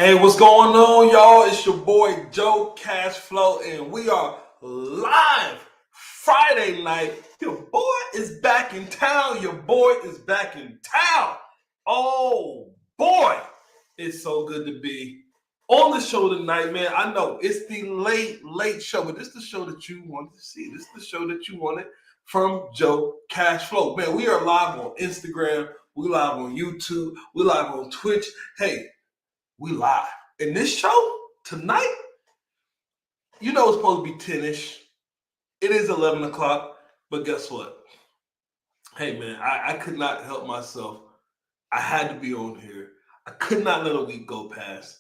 Hey, what's going on, y'all? It's your boy Joe Cashflow, and we are live Friday night. Your boy is back in town. Your boy is back in town. Oh boy, it's so good to be on the show tonight, man. I know it's the late show, but this is the show that you wanted to see. This is the show that you wanted from Joe Cashflow. Man, we are live on Instagram. We live on YouTube. We live on Twitch. Hey, we live. In this show tonight, you know it's supposed to be 10-ish. It is 11 o'clock, but guess what? Hey, man, I could not help myself. I had to be on here. I could not let a week go past.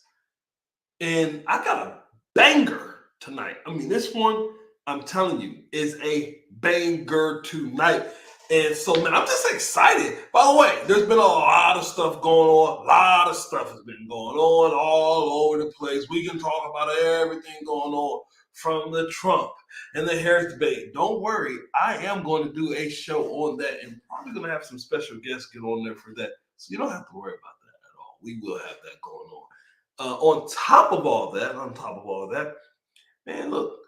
And I got a banger tonight. I mean, this one, I'm telling you, is a banger tonight. And so, man, I'm just excited. By the way, there's been a lot of stuff going on. A lot of stuff has been going on all over the place. We can talk about everything going on from the Trump and the Harris debate. Don't worry, I am going to do a show on that and probably going to have some special guests get on there for that. So you don't have to worry about that at all. We will have that going on. On top of all that, man, look,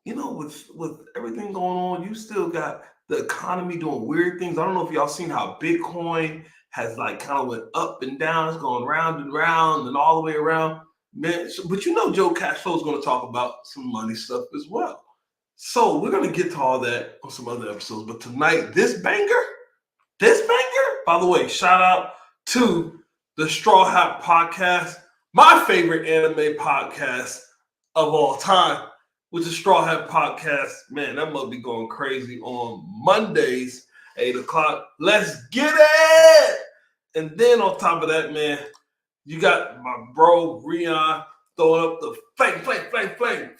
you know, with everything going on, you still got the economy doing weird things. I don't know if y'all seen how Bitcoin has like kind of went up and down. It's going round and round and all the way around. Man, but you know Joe Cashflow is going to talk about some money stuff as well. So we're going to get to all that on some other episodes. But tonight, this banger, by the way, shout out to the Straw Hat Podcast, my favorite anime podcast of all time. With the Straw Hat Podcast, man, that must be going crazy on Mondays, 8 o'clock. Let's get it! And then on top of that, man, you got my bro, Rion, throwing up the flame.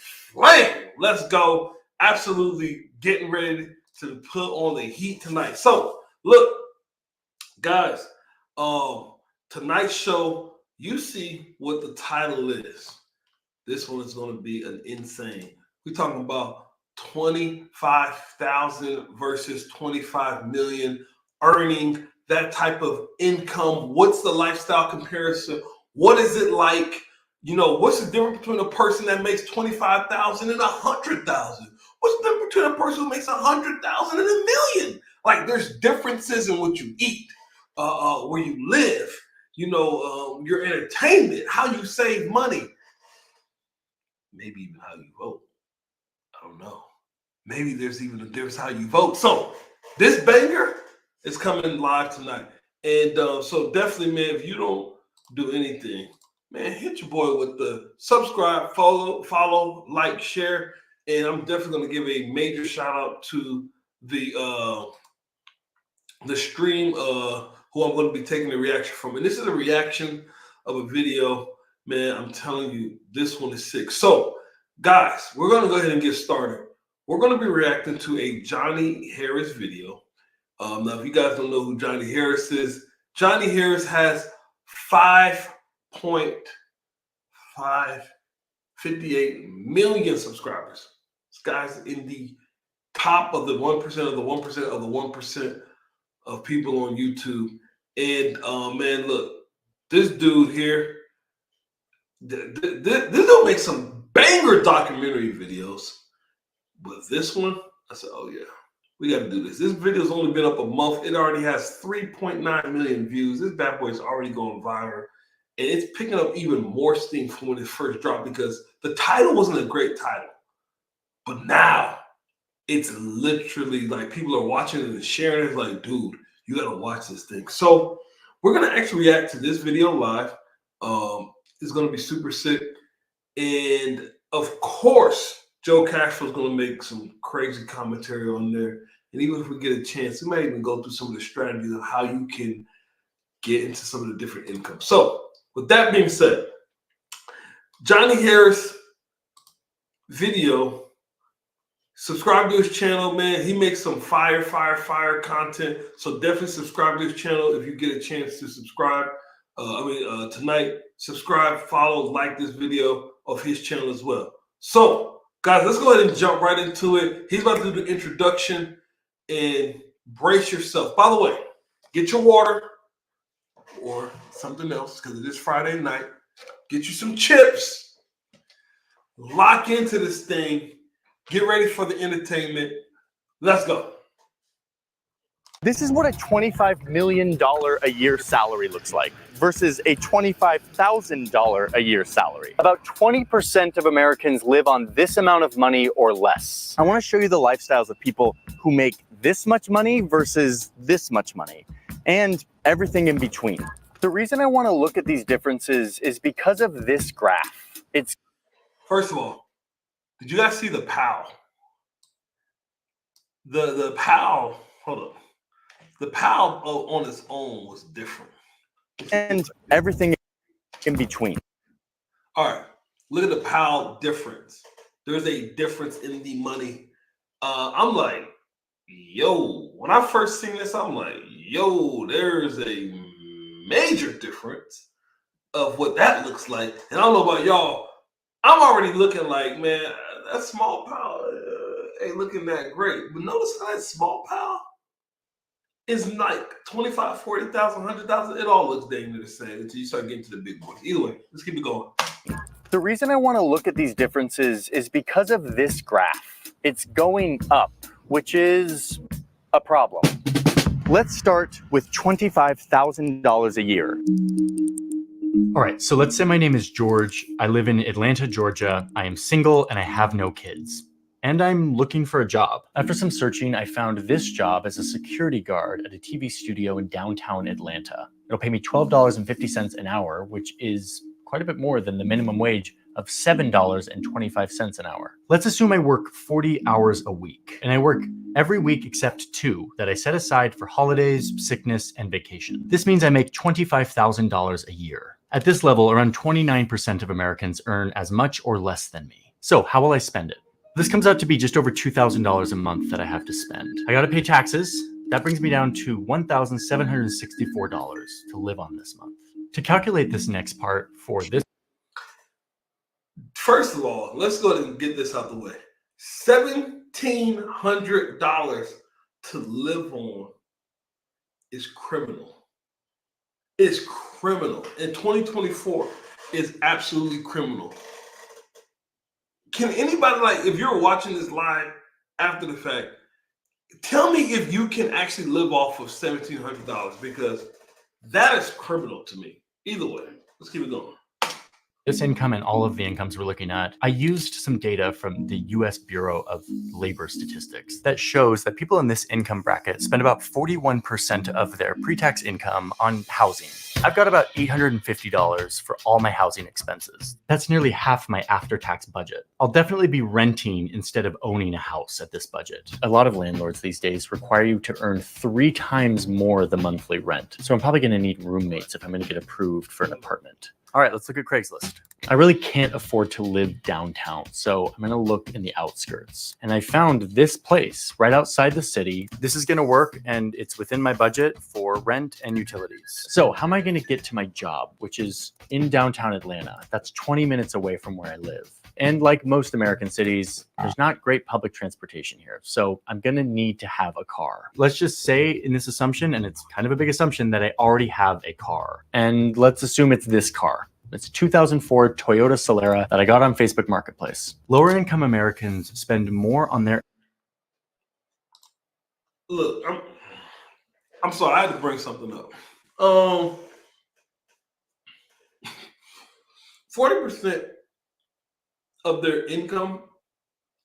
Let's go. Absolutely getting ready to put on the heat tonight. So, look, guys, tonight's show, you see what the title is. This one is going to be an insane. We're talking about 25,000 versus 25 million, earning that type of income. What's the lifestyle comparison? What is it like? You know, what's the difference between a person that makes 25,000 and 100,000? What's the difference between a person who makes 100,000 and a million? Like, there's differences in what you eat, where you live, you know, your entertainment, how you save money. Maybe even how you vote. I don't know. Maybe there's even a difference how you vote. So this banger is coming live tonight. And so definitely, man, if you don't do anything, man, hit your boy with the subscribe, follow, like, share. And I'm definitely going to give a major shout out to the stream who I'm going to be taking the reaction from. And this is a reaction of a video. Man, I'm telling you, this one is sick. So, guys, we're going to go ahead and get started. We're going to be reacting to a Johnny Harris video. Now, if you guys don't know who Johnny Harris is, Johnny Harris has 5.558 million subscribers. This guy's in the top of the 1% of the 1% of the 1% of people on YouTube. And, man, look, this dude here, this dude makes some banger documentary videos, but this one, I said, oh yeah, we got to do this. This video's only been up a month. It already has 3.9 million views. This bad boy is already going viral, and it's picking up even more steam from when it first dropped because the title wasn't a great title, but now it's literally like people are watching it and sharing it. It's like, dude, you got to watch this thing. So we're gonna actually react to this video live. It's going to be super sick. And of course, Joe Cashflow is going to make some crazy commentary on there. And even if we get a chance, we might even go through some of the strategies of how you can get into some of the different incomes. So with that being said, Johnny Harris video, subscribe to his channel, man. He makes some fire content. So definitely subscribe to his channel if you get a chance to subscribe. Tonight, subscribe, follow, like this video of his channel as well. So, guys, let's go ahead and jump right into it. He's about to do the introduction and brace yourself. By the way, get your water or something else because it is Friday night. Get you some chips. Lock into this thing. Get ready for the entertainment. Let's go. This is what a $25 million a year salary looks like versus a $25,000 a year salary. About 20% of Americans live on this amount of money or less. I want to show you the lifestyles of people who make this much money versus this much money and everything in between. The reason I want to look at these differences is because of this graph. First of all, did you guys see the POW? The POW, hold up. The POW on its own was different. And everything in between. All right, look at the POW difference. There's a difference in the money. I'm like, yo, when I first seen this, I'm like, yo, there's a major difference of what that looks like. And I don't know about y'all, I'm already looking like, man, that small POW ain't looking that great. But notice how that small POW is like 25, 40,000, 100,000. It all looks dang near the same until you start getting to the big boys. Either way, let's keep it going. The reason I want to look at these differences is because of this graph. It's going up, which is a problem. Let's start with $25,000 a year. All right, so let's say my name is George. I live in Atlanta, Georgia. I am single and I have no kids. And I'm looking for a job. After some searching, I found this job as a security guard at a TV studio in downtown Atlanta. It'll pay me $12.50 an hour, which is quite a bit more than the minimum wage of $7.25 an hour. Let's assume I work 40 hours a week, and I work every week except 2 that I set aside for holidays, sickness, and vacation. This means I make $25,000 a year. At this level, around 29% of Americans earn as much or less than me. So how will I spend it? This comes out to be just over $2,000 a month that I have to spend. I gotta pay taxes. That brings me down to $1,764 to live on this month. To calculate this next part for this. First of all, let's go ahead and get this out the way. $1,700 to live on is criminal. It's criminal. In 2024, it's absolutely criminal. Can anybody, like, if you're watching this live after the fact, tell me if you can actually live off of $1,700, because that is criminal to me. Either way, let's keep it going. This income and all of the incomes we're looking at, I used some data from the US Bureau of Labor Statistics that shows that people in this income bracket spend about 41% of their pre-tax income on housing. I've got about $850 for all my housing expenses. That's nearly half my after-tax budget. I'll definitely be renting instead of owning a house at this budget. A lot of landlords these days require you to earn 3 times more the monthly rent. So I'm probably gonna need roommates if I'm gonna get approved for an apartment. All right, let's look at Craigslist. I really can't afford to live downtown, so I'm gonna look in the outskirts. And I found this place right outside the city. This is gonna work, and it's within my budget for rent and utilities. So how am I gonna get to my job, which is in downtown Atlanta? That's 20 minutes away from where I live. And like most American cities, there's not great public transportation here. So I'm gonna need to have a car. Let's just say in this assumption, and it's kind of a big assumption, that I already have a car. And let's assume it's this car. It's a 2004 Toyota Solara that I got on Facebook Marketplace. Lower income Americans spend more on their... Look, I'm sorry, I had to bring something up. 40% of their income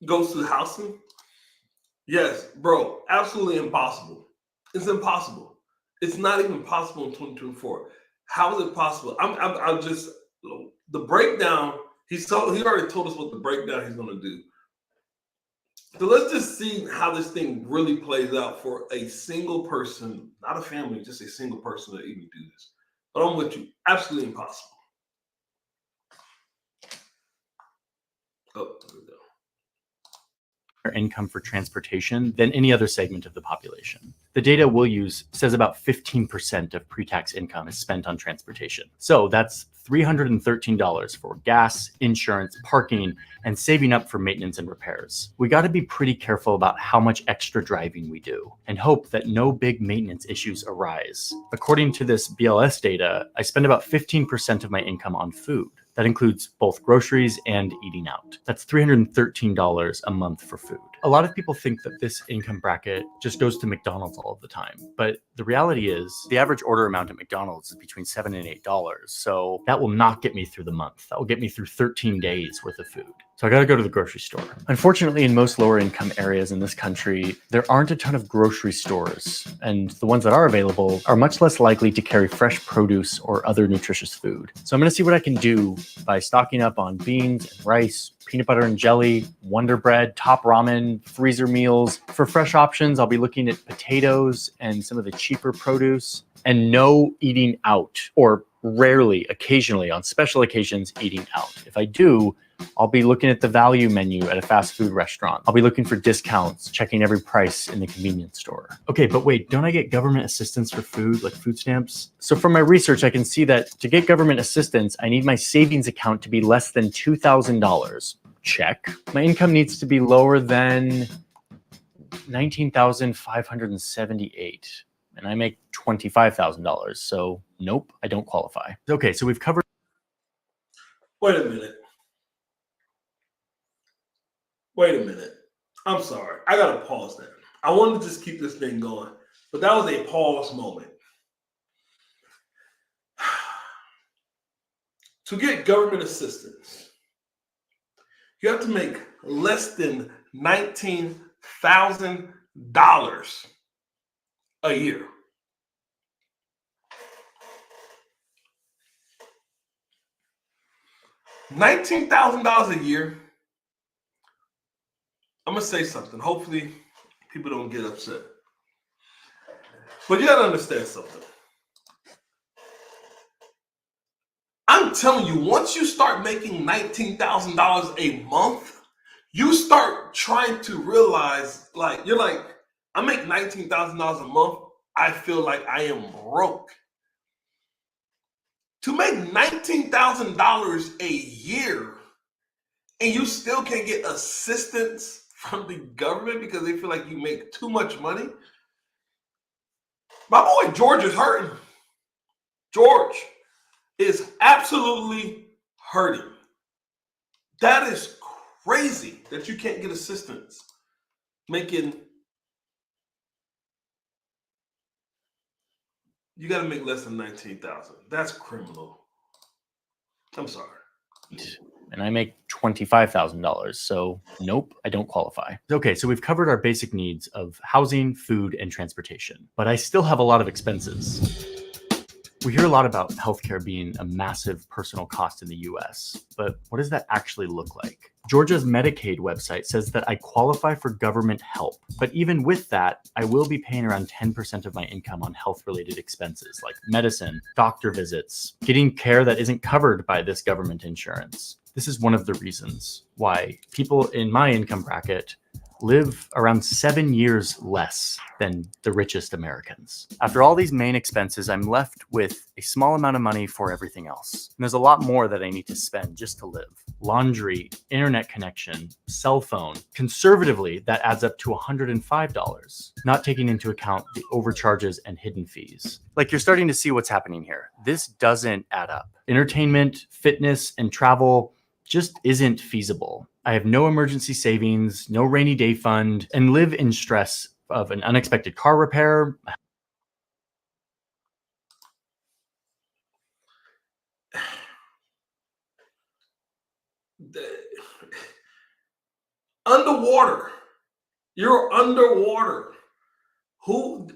goes to housing. Yes, bro, absolutely impossible. It's impossible. It's not even possible in 2024. How is it possible? I'm just, the breakdown. He already told us what the breakdown he's going to do. So let's just see how this thing really plays out for a single person, not a family, just a single person to even do this. But I'm with you. Absolutely impossible. Oh, there we go. income for transportation than any other segment of the population. The data we'll use says about 15% of pre-tax income is spent on transportation. So that's $313 for gas, insurance, parking, and saving up for maintenance and repairs. We got to be pretty careful about how much extra driving we do and hope that no big maintenance issues arise. According to this BLS data, I spend about 15% of my income on food. That includes both groceries and eating out. That's $313 a month for food. A lot of people think that this income bracket just goes to McDonald's all of the time, but the reality is the average order amount at McDonald's is between $7 and $8. So that will not get me through the month. That will get me through 13 days worth of food. So I gotta go to the grocery store. Unfortunately, in most lower income areas in this country, there aren't a ton of grocery stores, and the ones that are available are much less likely to carry fresh produce or other nutritious food. So I'm gonna see what I can do by stocking up on beans and rice, peanut butter and jelly, Wonder Bread, Top Ramen, freezer meals. For fresh options, I'll be looking at potatoes and some of the cheaper produce, and no eating out, or rarely, occasionally, on special occasions, eating out. If I do, I'll be looking at the value menu at a fast food restaurant. I'll be looking for discounts, checking every price in the convenience store. Okay, but wait, don't I get government assistance for food, like food stamps? So from my research, I can see that to get government assistance, I need my savings account to be less than $2,000. Check. My income needs to be lower than $19,578. And I make $25,000. So nope, I don't qualify. Okay, so we've covered. Wait a minute. Wait a minute. I'm sorry. I got to pause that. I wanted to just keep this thing going, but that was a pause moment. To get government assistance, you have to make less than $19,000 a year. $19,000 a year. I'm going to say something. Hopefully, people don't get upset. But you got to understand something. I'm telling you, once you start making $19,000 a month, you start trying to realize, like, you're like, I make $19,000 a month. I feel like I am broke. To make $19,000 a year and you still can't get assistance from the government because they feel like you make too much money. My boy George is hurting. George is absolutely hurting. That is crazy that you can't get assistance making. You got to make less than 19,000. That's criminal. I'm sorry. And I make $25,000. So nope, I don't qualify. Okay, so we've covered our basic needs of housing, food, and transportation, but I still have a lot of expenses. We hear a lot about healthcare being a massive personal cost in the US, but what does that actually look like? Georgia's Medicaid website says that I qualify for government help, but even with that, I will be paying around 10% of my income on health-related expenses like medicine, doctor visits, getting care that isn't covered by this government insurance. This is one of the reasons why people in my income bracket live around 7 years less than the richest Americans. After all these main expenses, I'm left with a small amount of money for everything else. And there's a lot more that I need to spend just to live. Laundry, internet connection, cell phone. Conservatively, that adds up to $105, not taking into account the overcharges and hidden fees. Like, you're starting to see what's happening here. This doesn't add up. Entertainment, fitness, and travel just isn't feasible. I have no emergency savings, no rainy day fund, and live in stress of an unexpected car repair. Underwater. You're underwater. Who?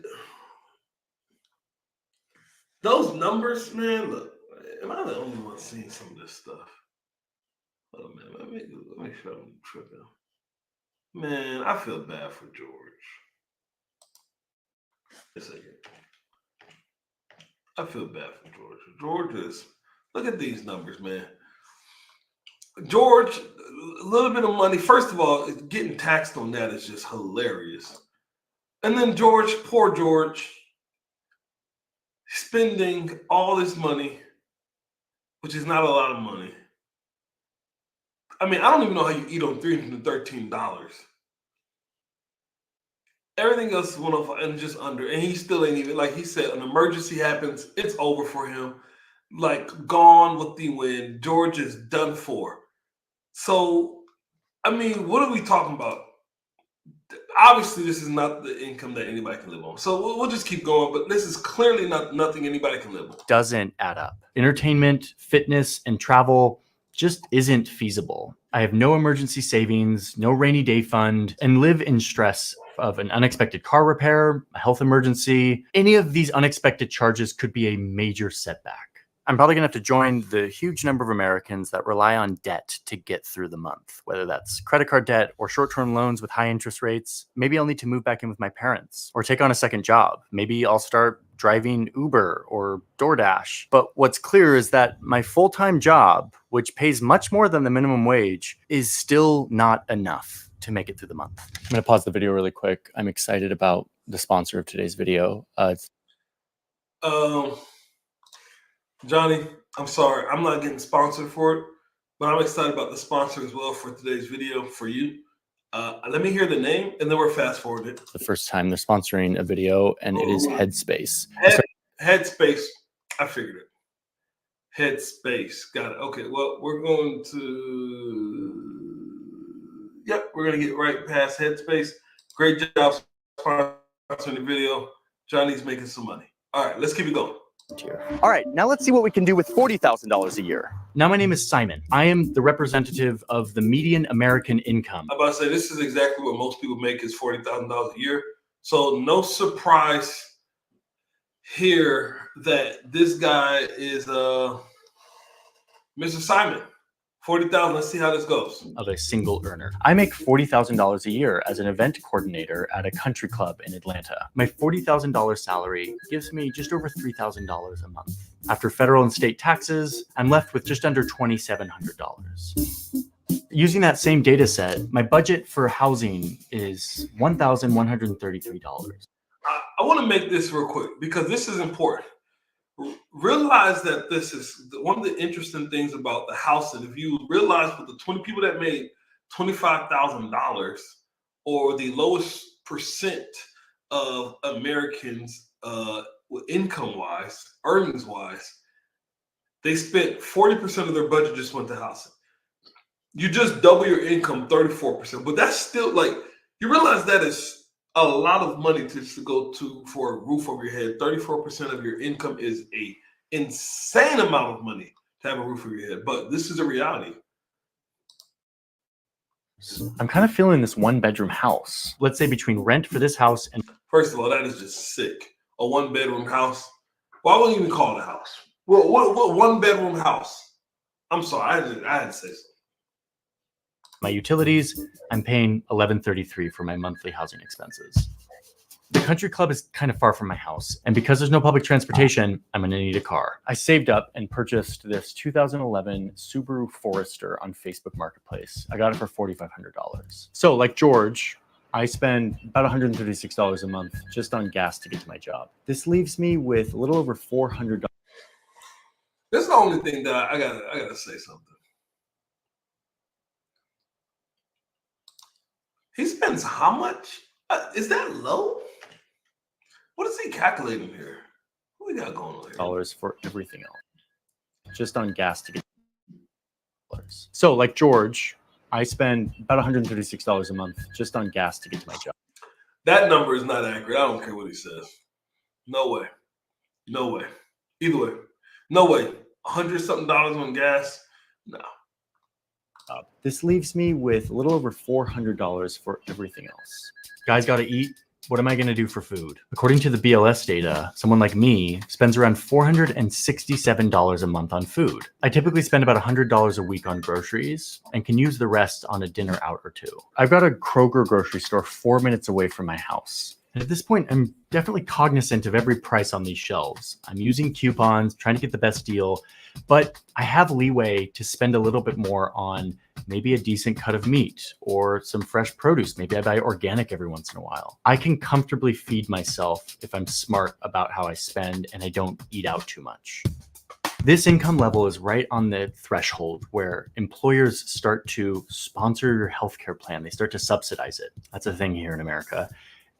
Those numbers, man, look, am I the only one seeing some of this stuff? Oh, man, let me show them tripping. Man, I feel bad for George. A second. I feel bad for George. George is, look at these numbers, man. George a little bit of money. First of all, getting taxed on that is just hilarious. And then George, poor George, spending all this money, which is not a lot of money. I mean, I don't even know how you eat on $313. Everything else went off and just under, and he still ain't even, like he said, an emergency happens, it's over for him. Like, gone with the wind. George is done for. So, I mean, what are we talking about? Obviously, this is not the income that anybody can live on. So we'll just keep going, but this is clearly not nothing anybody can live on. Doesn't add up. Entertainment, fitness, and travel just isn't feasible. I have no emergency savings, no rainy day fund, and live in stress of an unexpected car repair, a health emergency. Any of these unexpected charges could be a major setback. I'm probably gonna have to join the huge number of Americans that rely on debt to get through the month, whether that's credit card debt or short-term loans with high interest rates. Maybe I'll need to move back in with my parents or take on a second job. Maybe I'll start driving Uber or DoorDash. But what's clear is that my full-time job, which pays much more than the minimum wage, is still not enough to make it through the month. I'm gonna pause the video really quick. I'm excited about the sponsor of today's video. Johnny, I'm sorry, I'm not getting sponsored for it, but I'm excited about the sponsor as well for today's video for you. Let me hear the name, and then we're fast forwarded. The first time they're sponsoring a video, and it is Headspace. Headspace, I figured it. Headspace, got it. Okay, well, we're going to, yep, we're going to get right past Headspace. Great job sponsoring the video. Johnny's making some money. All right, let's keep it going. All right, now let's see what we can do with $40,000 a year. Now, my name is Simon. I am the representative of the median American income. I'm about to say, this is exactly what most people make, is $40,000 a year. So no surprise here that this guy is Mr. Simon. 40,000. Let's see how this goes. Of a single earner. I make $40,000 a year as an event coordinator at a country club in Atlanta. My $40,000 salary gives me just over $3,000 a month. After federal and state taxes, I'm left with just under $2,700. Using that same data set, my budget for housing is $1,133. I want to make this real quick because this is important. Realize that this is one of the interesting things about the house. And if you realize with the 20 people that made $25,000, or the lowest percent of Americans income-wise, earnings-wise, they spent 40% of their budget just went to housing. You just double your income 34%, but that's still, like, you realize that is a lot of money to go to for a roof over your head. 34% of your income is a insane amount of money to have a roof over your head, but this is a reality. I'm kind of feeling this one-bedroom house. Let's say between rent for this house and... First of all, that is just sick. A one-bedroom house. Well, I wouldn't even call it a house. Well, what one-bedroom house? I'm sorry, I had to say so. My utilities, I'm paying $1,133 for my monthly housing expenses. The country club is kind of far from my house, and because there's no public transportation, I'm gonna need a car. I saved up and purchased this 2011 Subaru Forester on Facebook Marketplace. I got it for $4,500. So, like George, I spend about $136 a month just on gas to get to my job. This leaves me with a little over $400. That's the only thing that I gotta say something. He spends how much? Is that low? What is he calculating here? What we got going on here? Dollars for everything else, just on gas to get. So, like George, I spend about $136 a month just on gas to get to my job. That number is not accurate. I don't care what he says. No way. No way. Either way. No way. $100-something on gas? No. This leaves me with a little over $400 for everything else. Guys got to eat. What am I going to do for food? According to the BLS data, someone like me spends around $467 a month on food. I typically spend about $100 a week on groceries and can use the rest on a dinner out or two. I've got a Kroger grocery store 4 minutes away from my house. And at this point, I'm definitely cognizant of every price on these shelves. I'm using coupons, trying to get the best deal, but I have leeway to spend a little bit more on maybe a decent cut of meat or some fresh produce. Maybe I buy organic every once in a while. I can comfortably feed myself if I'm smart about how I spend and I don't eat out too much. This income level is right on the threshold where employers start to sponsor your healthcare plan. They start to subsidize it. That's a thing here in America.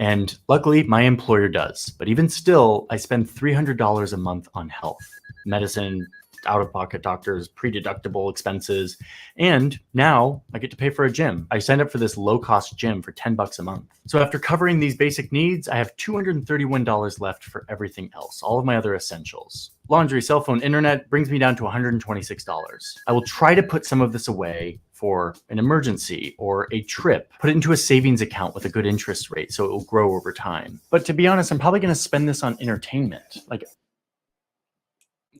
And luckily, my employer does. But even still, I spend $300 a month on health, medicine, out-of-pocket doctors, pre-deductible expenses, and now I get to pay for a gym. I signed up for this low-cost gym for $10 a month. So after covering these basic needs, I have $231 left for everything else, all of my other essentials. Laundry, cell phone, internet brings me down to $126. I will try to put some of this away for an emergency or a trip, put it into a savings account with a good interest rate so it will grow over time. But to be honest, I'm probably going to spend this on entertainment. Like,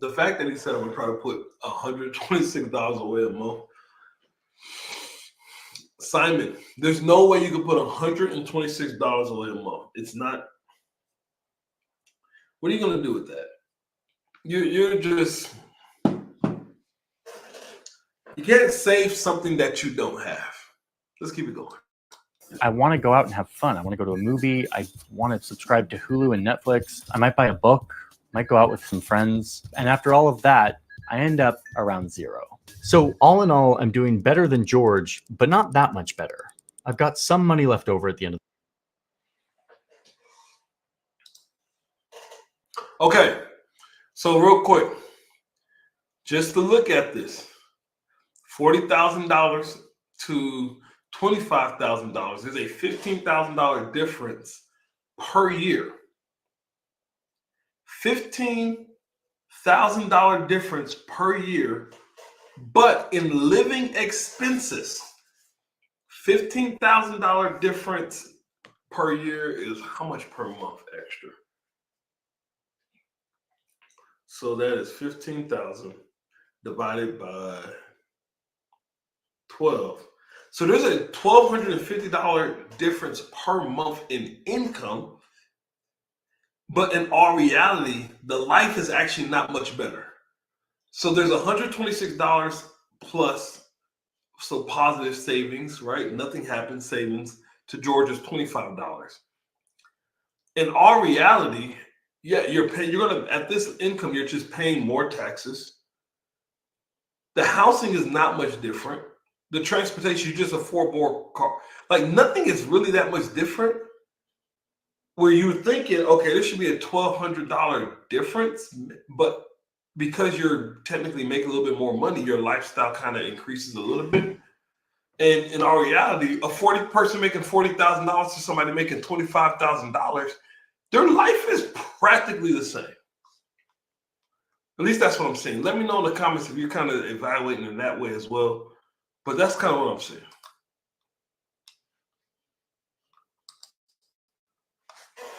the fact that he said I'm gonna try to put $126 away a month. Simon, there's no way you can put $126 away a month. It's not. What are you gonna do with that? You're just, you can't save something that you don't have. Let's keep it going. I want to go out and have fun. I want to go to a movie. I want to subscribe to Hulu and Netflix. I might buy a book, might go out with some friends. And after all of that, I end up around zero. So all in all, I'm doing better than George, but not that much better. I've got some money left over at the end of Okay, so real quick, just to look at this, $40,000 to $25,000 is a $15,000 difference per year. $15,000 difference per year, but in living expenses, $15,000 difference per year is how much per month extra? So that is 15,000 divided by 12. So there's a $1,250 difference per month in income. But in all reality, the life is actually not much better. So there's $126 plus, so positive savings, right? Nothing happens, savings to George's $25. In all reality, yeah, you're gonna, at this income, you're just paying more taxes. The housing is not much different. The transportation, you just a four-bore car. Like nothing is really that much different. Where you're thinking, okay, this should be a $1,200 difference, but because you're technically making a little bit more money, your lifestyle kind of increases a little bit. And in our reality, a 40 person making $40,000 to somebody making $25,000, their life is practically the same. At least that's what I'm saying. Let me know in the comments if you're kind of evaluating in that way as well. But that's kind of what I'm saying.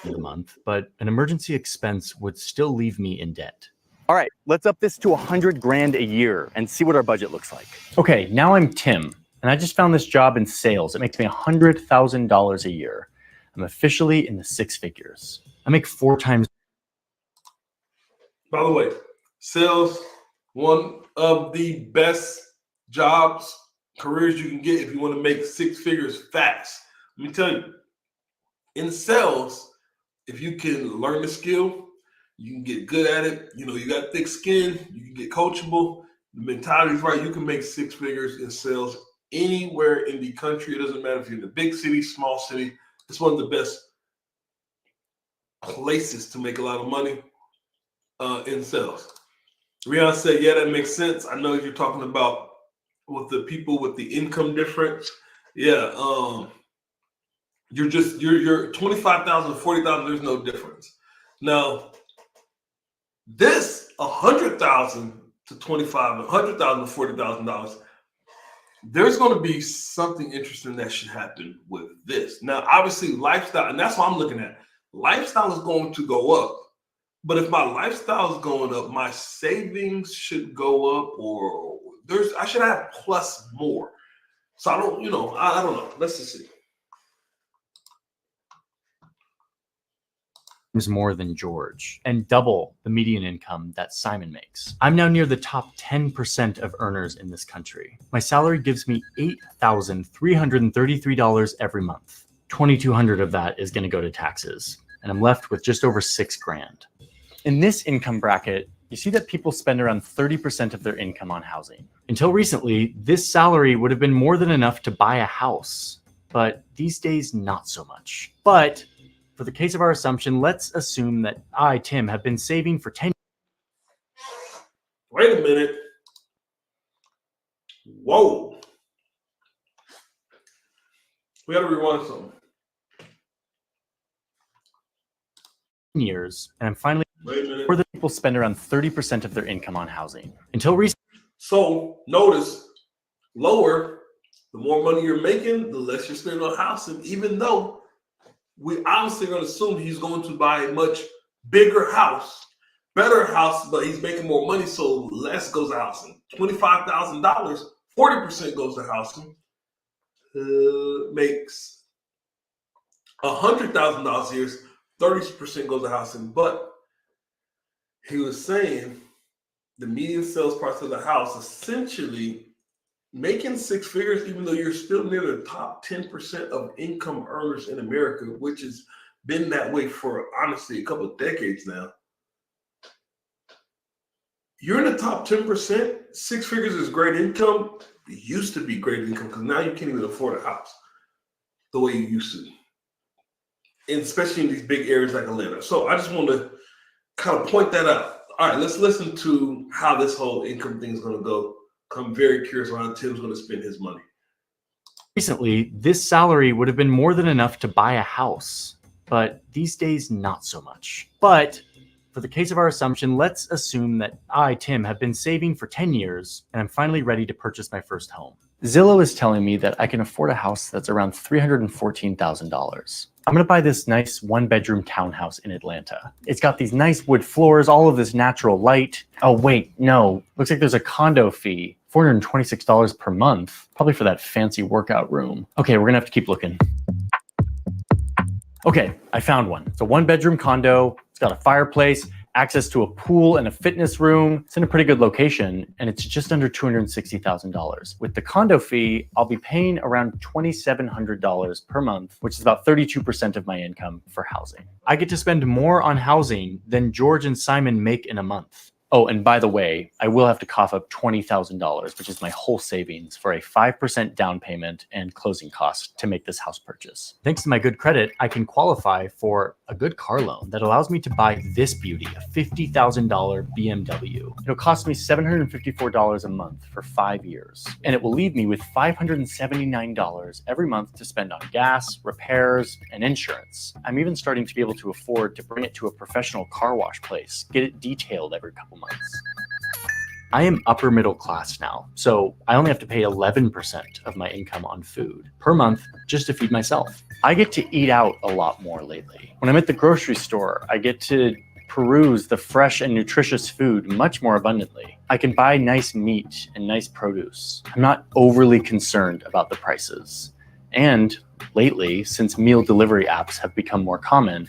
the month, but an emergency expense would still leave me in debt. All right, let's up this to 100 grand a year and see what our budget looks like. Okay, now I'm Tim, and I just found this job in sales. It makes me $100,000 a year. I'm officially in the six figures. I make 4 times. By the way, sales, one of the best jobs, careers you can get if you want to make 6 figures fast. Let me tell you, in sales, if you can learn the skill, you can get good at it. You know, you got thick skin, you can get coachable. The mentality is right. You can make 6 figures in sales anywhere in the country. It doesn't matter if you're in a big city, small city. It's one of the best places to make a lot of money in sales. Rihanna said, yeah, that makes sense. I know you're talking about with the people with the income difference. Yeah, you're 25,000, 40,000, there's no difference. Now, this 100,000 to 25, 100,000 to $40,000, there's going to be something interesting that should happen with this. Now, obviously, lifestyle, and that's what I'm looking at. Lifestyle is going to go up. But if my lifestyle is going up, my savings should go up, or I should have plus more. So I don't know. Let's just see. more than George and double the median income that Simon makes. I'm now near the top 10% of earners in this country. My salary gives me $8,333 every month. $2,200 of that is going to go to taxes, and I'm left with just over $6,000. In this income bracket, you see that people spend around 30% of their income on housing. Until recently, this salary would have been more than enough to buy a house, but these days, not so much. But for the case of our assumption, let's assume that I, Tim, have been saving for 10 Wait a minute. Whoa. We got to rewind something. years, and I'm finally Wait a minute. where the people spend around 30% of their income on housing. Until recently, So notice, lower, the more money you're making, the less you're spending on housing, even though we obviously going to assume he's going to buy a much bigger house, better house, but he's making more money, so less goes to housing. $25,000, 40% goes to housing. Makes $100,000 a year, 30% goes to housing. But he was saying the median sales price of the house essentially making six figures, even though you're still near the top 10% of income earners in America, which has been that way for honestly a couple of decades now. You're in the top 10%. Six figures is great income. It used to be great income because now you can't even afford a house the way you used to, and especially in these big areas like Atlanta. So I just want to kind of point that out. All right, let's listen to how this whole income thing is going to go. I'm very curious on how Tim's going to spend his money. recently, this salary would have been more than enough to buy a house, but these days, not so much. But for the case of our assumption, let's assume that I, Tim, have been saving for 10 years and I'm finally ready to purchase my first home. Zillow is telling me that I can afford a house that's around $314,000. I'm going to buy this nice one-bedroom townhouse in Atlanta. It's got these nice wood floors, all of this natural light. Oh, wait, no. Looks like there's a condo fee, $426 per month, probably for that fancy workout room. Okay, we're going to have to keep looking. Okay, I found one. It's a one-bedroom condo. It's got a fireplace, access to a pool and a fitness room. It's in a pretty good location, and it's just under $260,000. With the condo fee, I'll be paying around $2,700 per month, which is about 32% of my income for housing. I get to spend more on housing than George and Simon make in a month. Oh, and by the way, I will have to cough up $20,000, which is my whole savings, for a 5% down payment and closing costs to make this house purchase. Thanks to my good credit, I can qualify for a good car loan that allows me to buy this beauty, a $50,000 BMW. It'll cost me $754 a month for 5 years, and it will leave me with $579 every month to spend on gas, repairs, and insurance. I'm even starting to be able to afford to bring it to a professional car wash place, get it detailed every couple months. I am upper middle class now, so I only have to pay 11% of my income on food per month just to feed myself. I get to eat out a lot more lately. When I'm at the grocery store, I get to peruse the fresh and nutritious food much more abundantly. I can buy nice meat and nice produce. I'm not overly concerned about the prices. And lately, since meal delivery apps have become more common,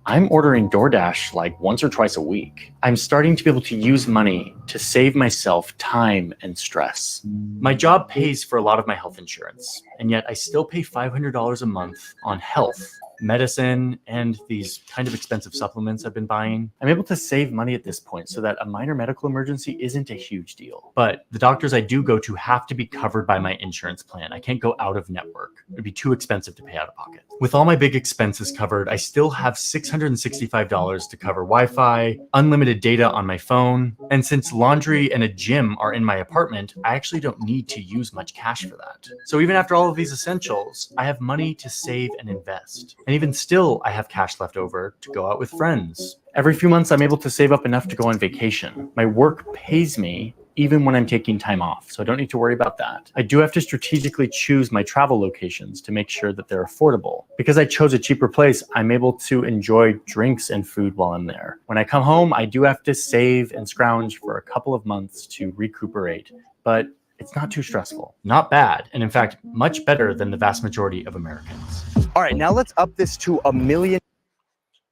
I'm ordering DoorDash like once or twice a week. I'm starting to be able to use money to save myself time and stress. My job pays for a lot of my health insurance, and yet I still pay $500 a month on health, medicine, and these kind of expensive supplements I've been buying. I'm able to save money at this point so that a minor medical emergency isn't a huge deal. But the doctors I do go to have to be covered by my insurance plan. I can't go out of network. It'd be too expensive to pay out of pocket. With all my big expenses covered, I still have $665 to cover Wi-Fi, unlimited data on my phone, and since laundry and a gym are in my apartment, I actually don't need to use much cash for that. So even after all of these essentials, I have money to save and invest. And even still, I have cash left over to go out with friends. Every few months, I'm able to save up enough to go on vacation. My work pays me even when I'm taking time off, so I don't need to worry about that. I do have to strategically choose my travel locations to make sure that they're affordable. Because I chose a cheaper place, I'm able to enjoy drinks and food while I'm there. When I come home, I do have to save and scrounge for a couple of months to recuperate, but it's not too stressful. Not bad, and in fact, much better than the vast majority of Americans. All right, now let's up this to $1 million.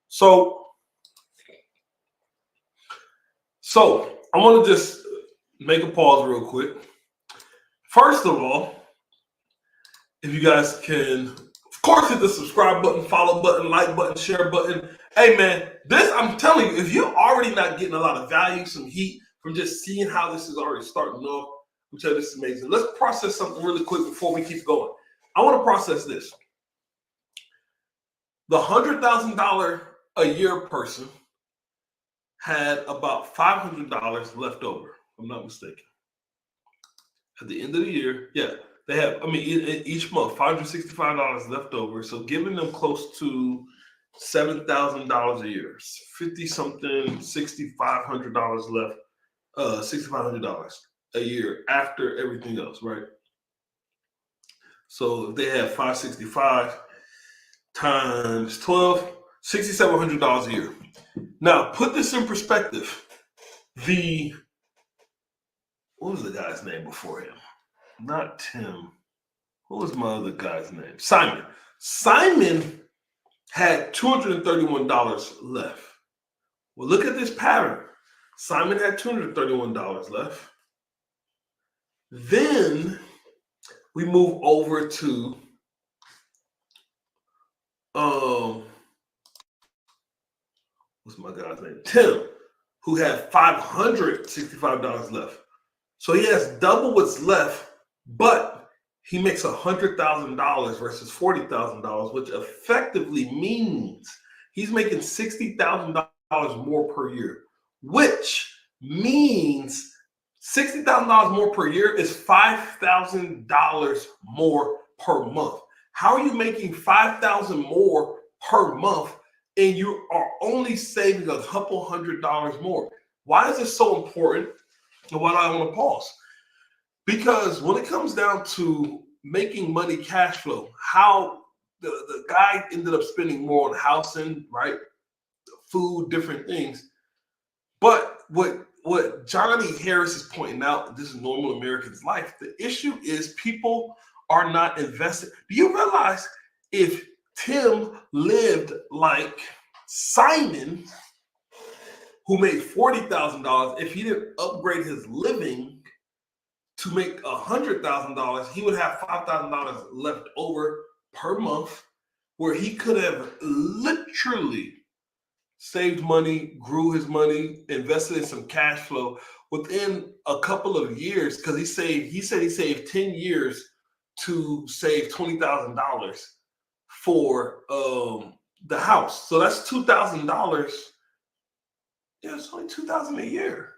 So So I want to just make a pause real quick. First of all, if you guys can, of course, hit the subscribe button, follow button, like button, share button. Hey, man, this, I'm telling you, if you're already not getting a lot of value, some heat from just seeing how this is already starting off, I'm telling you, this is amazing. Let's process something really quick before we keep going. I want to process this. The $100,000 a year person had about $500 left over, if I'm not mistaken. At the end of the year, yeah, they have, each month, $565 left over. So giving them close to $7,000 a year, 50 something, $6,500 left, $6,500 a year after everything else, right? So if they have 565 times 12, $6,700 a year. Now put this in perspective. What was the guy's name before him? Not Tim. What was my other guy's name? Simon. Simon had $231 left. Well, look at this pattern. Simon had $231 left. Then we move over to what's my guy's name? Tim, who had $565 left. So he has double what's left, but he makes $100,000 versus $40,000, which effectively means he's making $60,000 more per year, which means $60,000 more per year is $5,000 more per month. How are you making $5,000 more per month and you are only saving a couple $100 more? Why is this so important? And why do I want to pause? Because when it comes down to making money, cash flow, how the guy ended up spending more on housing, right? Food, different things. But what Johnny Harris is pointing out, this is normal American's life. The issue is people are not invested. Do you realize if Tim lived like Simon, who made $40,000, if he didn't upgrade his living to make $100,000, he would have $5,000 left over per month, where he could have literally saved money, grew his money, invested in some cash flow within a couple of years, because he said he saved 10 years to save $20,000 for the house. So that's $2,000. Yeah, it's only $2,000 a year.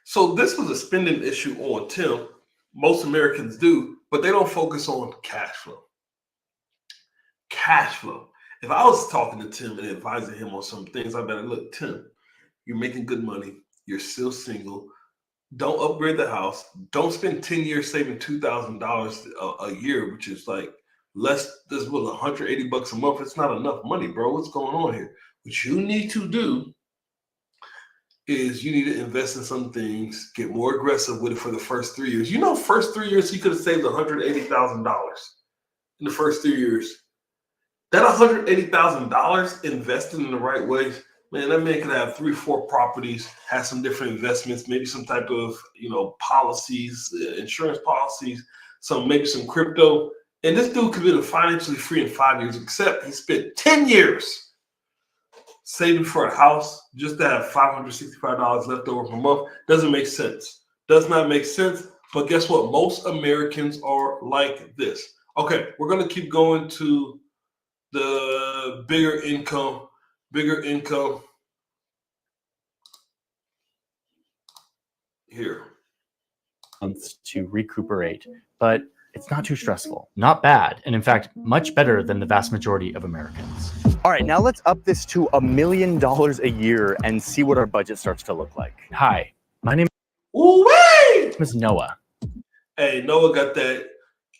So this was a spending issue on Tim. Most Americans do, but they don't focus on cash flow. Cash flow. If I was talking to Tim and advising him on some things, I better look, Tim, you're making good money. You're still single. Don't upgrade the house. Don't spend 10 years saving $2,000 a year, which is like less. This was $180 a month. It's not enough money, bro. What's going on here? What you need to do is you need to invest in some things, get more aggressive with it for the first 3 years. You know, first 3 years, he could have saved $180,000 in the first 3 years. That $180,000 invested in the right way, man, that man could have 3-4 properties, have some different investments, maybe some type of, policies, insurance policies, maybe some crypto. And this dude could be financially free in 5 years, except he spent 10 years saving for a house just to have $565 left over per month. Doesn't make sense. Does not make sense. But guess what? Most Americans are like this. Okay, we're going to keep going to the bigger income here. To recuperate, but it's not too stressful, not bad, and in fact, much better than the vast majority of Americans. All right, now let's up this to $1 million a year and see what our budget starts to look like. Hi, my name is Noah. Hey, Noah got that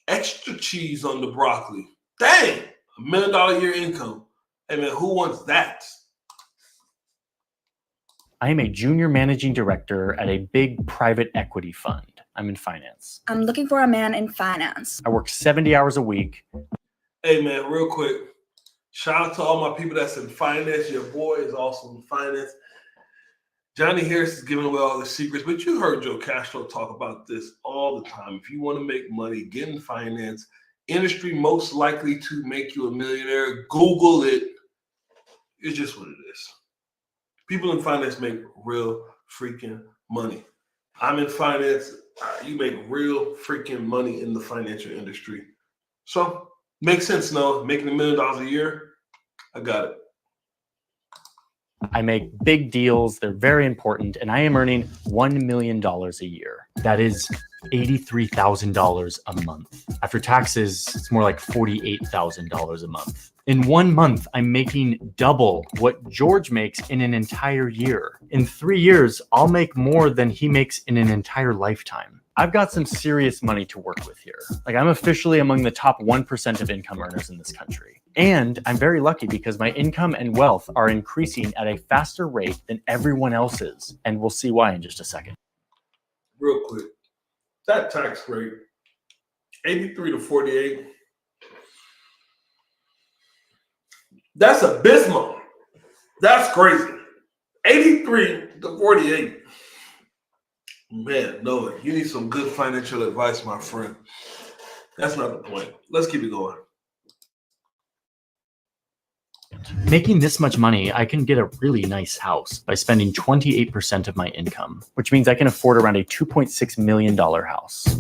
extra cheese on the broccoli. Dang, $1 million a year income. Hey man, who wants that? I am a junior managing director at a big private equity fund. I'm in finance. I'm looking for a man in finance. I work 70 hours a week. Hey man, real quick, shout out to all my people that's in finance. Your boy is also in finance. Johnny Harris is giving away all the secrets, but you heard Joe Castro talk about this all the time. If you want to make money, get in finance, industry most likely to make you a millionaire, Google it. It's just what it is. People in finance make real freaking money. I'm in finance. You make real freaking money in the financial industry. So, makes sense, Noah. Making $1 million a year, I got it. I make big deals. They're very important. And I am earning $1 million a year. That is $83,000 a month. After taxes, it's more like $48,000 a month. In 1 month, I'm making double what George makes in an entire year. In 3 years, I'll make more than he makes in an entire lifetime. I've got some serious money to work with here. Like, I'm officially among the top 1% of income earners in this country. And I'm very lucky because my income and wealth are increasing at a faster rate than everyone else's. And we'll see why in just a second. Real quick, that tax rate, 83 to 48, that's abysmal. That's crazy. 83 to 48. Man, Noah, you need some good financial advice, my friend. That's not the point. Let's keep it going. Making this much money, I can get a really nice house by spending 28% of my income, which means I can afford around a $2.6 million house.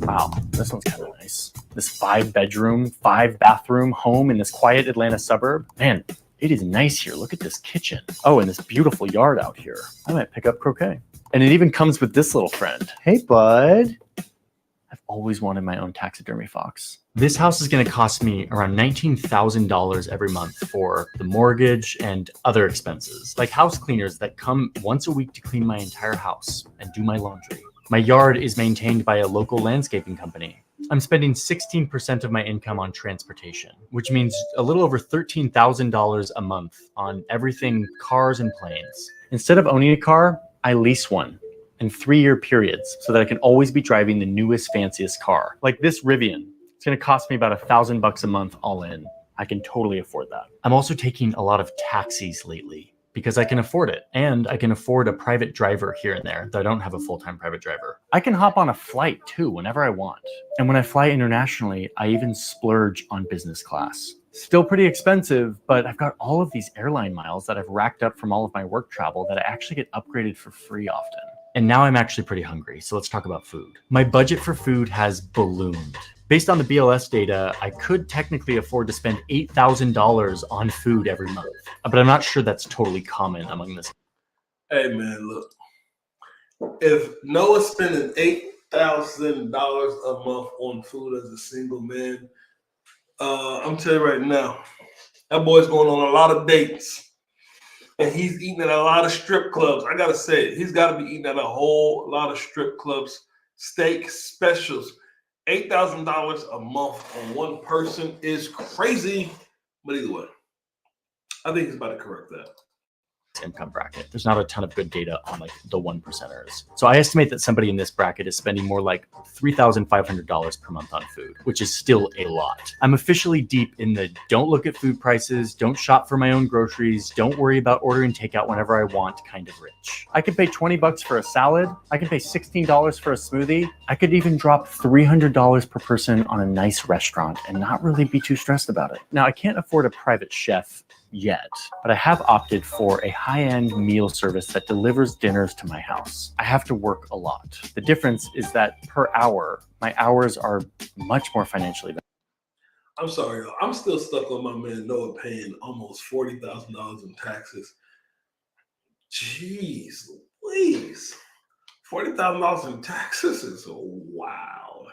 Wow, this one's kind of nice. This 5-bedroom, 5-bathroom home in this quiet Atlanta suburb. Man, it is nice here. Look at this kitchen. Oh, and this beautiful yard out here. I might pick up croquet. And it even comes with this little friend. Hey, bud. I've always wanted my own taxidermy fox. This house is going to cost me around $19,000 every month for the mortgage and other expenses, like house cleaners that come once a week to clean my entire house and do my laundry. My yard is maintained by a local landscaping company. I'm spending 16% of my income on transportation, which means a little over $13,000 a month on everything cars and planes. Instead of owning a car, I lease one in 3-year periods so that I can always be driving the newest, fanciest car. Like this Rivian. It's going to cost me about $1,000 a month all in. I can totally afford that. I'm also taking a lot of taxis lately because I can afford it. And I can afford a private driver here and there, though I don't have a full-time private driver. I can hop on a flight too whenever I want. And when I fly internationally, I even splurge on business class. Still pretty expensive, but I've got all of these airline miles that I've racked up from all of my work travel that I actually get upgraded for free often. And now I'm actually pretty hungry, so let's talk about food. My budget for food has ballooned. Based on the BLS data, I could technically afford to spend $8,000 on food every month, but I'm not sure that's totally common among this. Hey, man, look. If Noah's spending $8,000 a month on food as a single man, I'm telling you right now, that boy's going on a lot of dates. And he's eating at a lot of strip clubs. I got to say it. He's got to be eating at a whole lot of strip clubs, steak specials. $8,000 a month on one person is crazy. But either way, I think he's about to correct that. Income bracket. There's not a ton of good data on like the 1%ers. So I estimate that somebody in this bracket is spending more like $3,500 per month on food, which is still a lot. I'm officially deep in the don't look at food prices, don't shop for my own groceries, don't worry about ordering takeout whenever I want kind of rich. I could pay $20 for a salad. I could pay $16 for a smoothie. I could even drop $300 per person on a nice restaurant and not really be too stressed about it. Now, I can't afford a private chef yet, but I have opted for a high-end meal service that delivers dinners to my house. I have to work a lot. The difference is that per hour, my hours are much more financially valuable. I'm sorry, y'all. I'm still stuck on my man Noah paying almost $40,000 in taxes. Jeez, please. $40,000 in taxes is wow.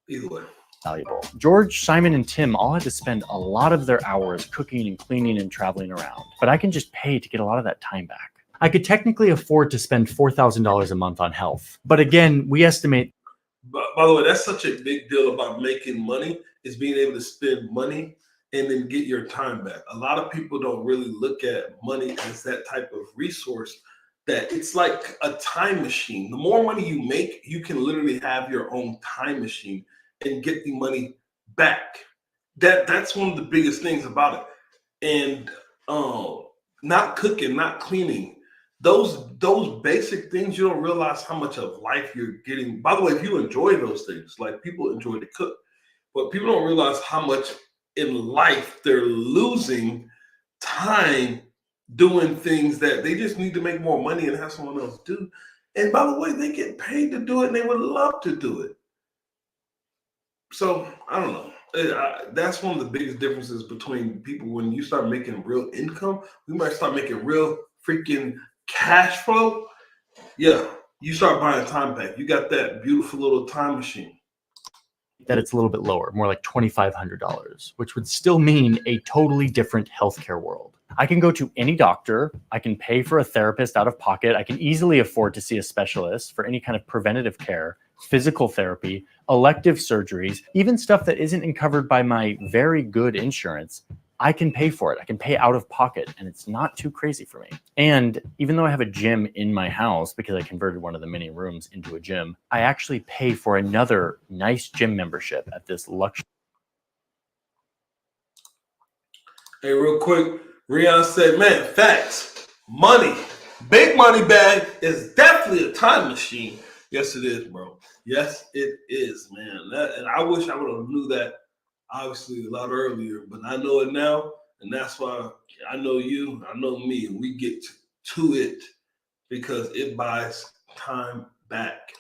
Either way. Valuable. George, Simon, and Tim all had to spend a lot of their hours cooking and cleaning and traveling around, but I can just pay to get a lot of that time back. I could technically afford to spend $4,000 a month on health, but again, we estimate. By the way, that's such a big deal about making money, is being able to spend money and then get your time back. A lot of people don't really look at money as that type of resource, that it's like a time machine. The more money you make, you can literally have your own time machine and get the money back. That's one of the biggest things about it. And not cooking, not cleaning, those basic things, you don't realize how much of life you're getting. By the way, if you enjoy those things, like people enjoy to cook, but people don't realize how much in life they're losing time doing things that they just need to make more money and have someone else do. And by the way, they get paid to do it and they would love to do it. So I don't know. That's one of the biggest differences between people. When you start making real income, we might start making real freaking cash flow. Yeah, you start buying time back. You got that beautiful little time machine. That it's a little bit lower, more like $2,500, which would still mean a totally different healthcare world. I can go to any doctor. I can pay for a therapist out of pocket. I can easily afford to see a specialist for any kind of preventative care, physical therapy, elective surgeries, even stuff that isn't covered by my very good insurance. I can pay for it. I can pay out of pocket, and it's not too crazy for me. And even though I have a gym in my house because I converted one of the mini rooms into a gym, I actually pay for another nice gym membership at this luxury. Hey, real quick, Rion said, man, facts, money, big money bag is definitely a time machine. Yes, it is, bro. Yes, it is, man. And I wish I would have knew that obviously a lot earlier, but I know it now, and that's why I know you, I know me, and we get to it because it buys time back.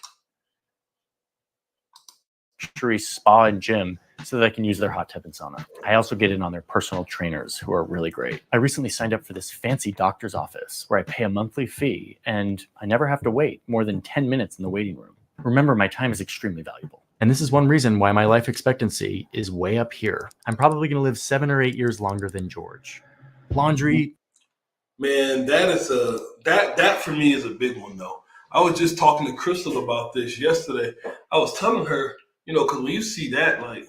Spa and gym so that I can use their hot tub and sauna. I also get in on their personal trainers who are really great. I recently signed up for this fancy doctor's office where I pay a monthly fee and I never have to wait more than 10 minutes in the waiting room. Remember, my time is extremely valuable. And this is one reason why my life expectancy is way up here. I'm probably going to live 7 or 8 years longer than George. Laundry. Man, that for me is a big one though. I was just talking to Crystal about this yesterday. I was telling her, because when you see that, like,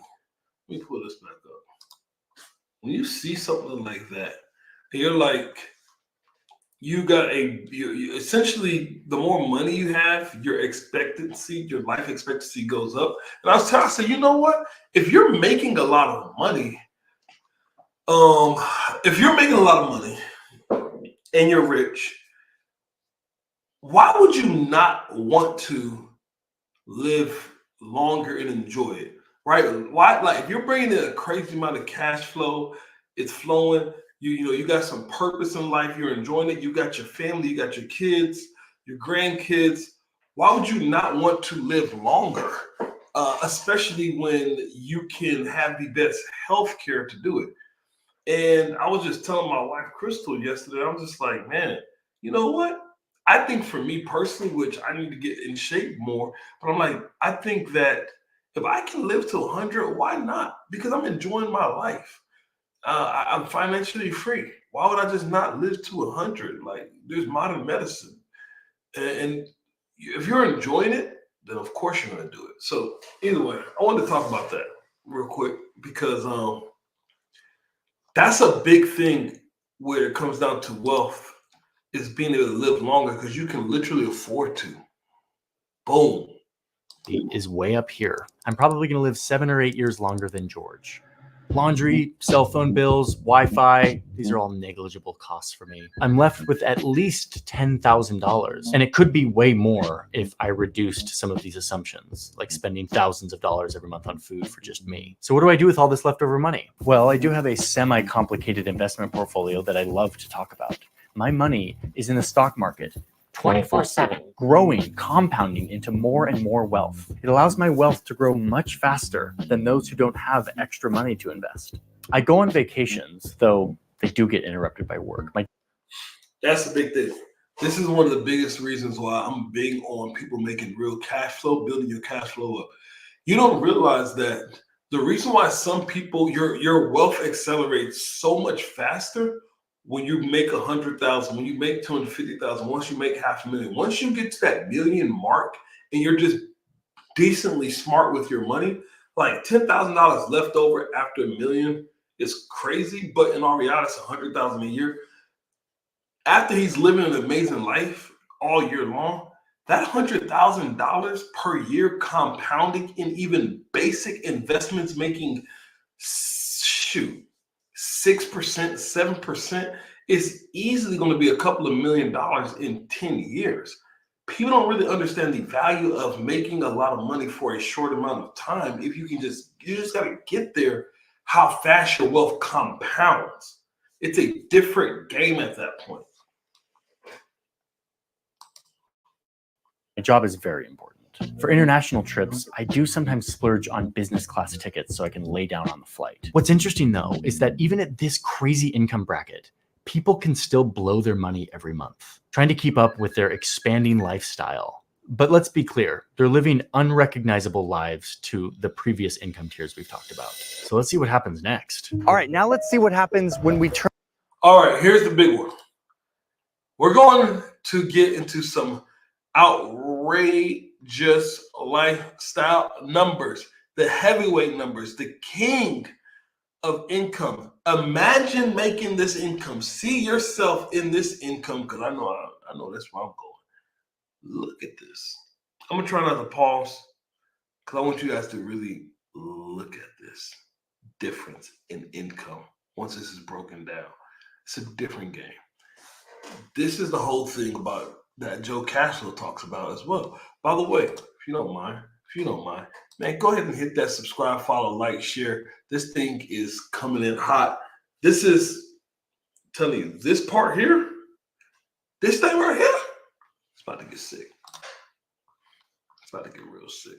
let me pull this back up. When you see something like that, you're like, you got you essentially, the more money you have, your life expectancy goes up. And I was telling her, I said, you know what? If you're making a lot of money, and you're rich, why would you not want to live longer and enjoy it? Right? Why? Like, if you're bringing in a crazy amount of cash flow, it's flowing. You got some purpose in life. You're enjoying it. You got your family. You got your kids, your grandkids. Why would you not want to live longer? Especially when you can have the best health care to do it. And I was just telling my wife, Crystal, yesterday, I'm just like, man, you know what? I think for me personally, which I need to get in shape more, but I'm like, I think that if I can live to 100, why not? Because I'm enjoying my life. I'm financially free. Why would I just not live to 100? Like, there's modern medicine. And if you're enjoying it, then of course you're going to do it. So either way, I wanted to talk about that real quick because that's a big thing where it comes down to wealth, is being able to live longer because you can literally afford to. Boom. Is way up here. I'm probably going to live 7 or 8 years longer than George. Laundry, cell phone bills, Wi-Fi, these are all negligible costs for me. I'm left with at least $10,000, and it could be way more if I reduced some of these assumptions, like spending thousands of dollars every month on food for just me. So what do I do with all this leftover money? Well, I do have a semi-complicated investment portfolio that I love to talk about. My money is in the stock market, 24/7, growing, compounding into more and more wealth. It allows my wealth to grow much faster than those who don't have extra money to invest. I go on vacations, though they do get interrupted by work. That's the big thing. This is one of the biggest reasons why I'm big on people making real cash flow, building your cash flow up. You don't realize that the reason why some people, your wealth accelerates so much faster when you make 100,000, when you make 250,000, once you make 500,000, once you get to that million mark and you're just decently smart with your money, like $10,000 left over after $1 million is crazy. But in all reality, it's 100,000 a year. After he's living an amazing life all year long, that $100,000 per year compounding in even basic investments, making 6%, 7% is easily going to be a couple of $1 million in 10 years. People don't really understand the value of making a lot of money for a short amount of time. If you just got to get there, how fast your wealth compounds. It's a different game at that point. My job is very important. For international trips, I do sometimes splurge on business class tickets so I can lay down on the flight. What's interesting though, is that even at this crazy income bracket, people can still blow their money every month, trying to keep up with their expanding lifestyle. But let's be clear, they're living unrecognizable lives to the previous income tiers we've talked about. So let's see what happens next. All right, now let's see what happens when we turn. All right, here's the big one. We're going to get into some outrageous lifestyle numbers, the heavyweight numbers, the king of income. Imagine making this income. See yourself in this income, because I know that's where I'm going. Look at this. I'm gonna try not to pause because I want you guys to really look at this difference in income once this is broken down. It's a different game. This is the whole thing about that Joe Cashflow talks about as well. By the way, if you don't mind, man, go ahead and hit that subscribe, follow, like, share. This thing is coming in hot. This is, I'm telling you, this part here, this thing right here, it's about to get sick. It's about to get real sick.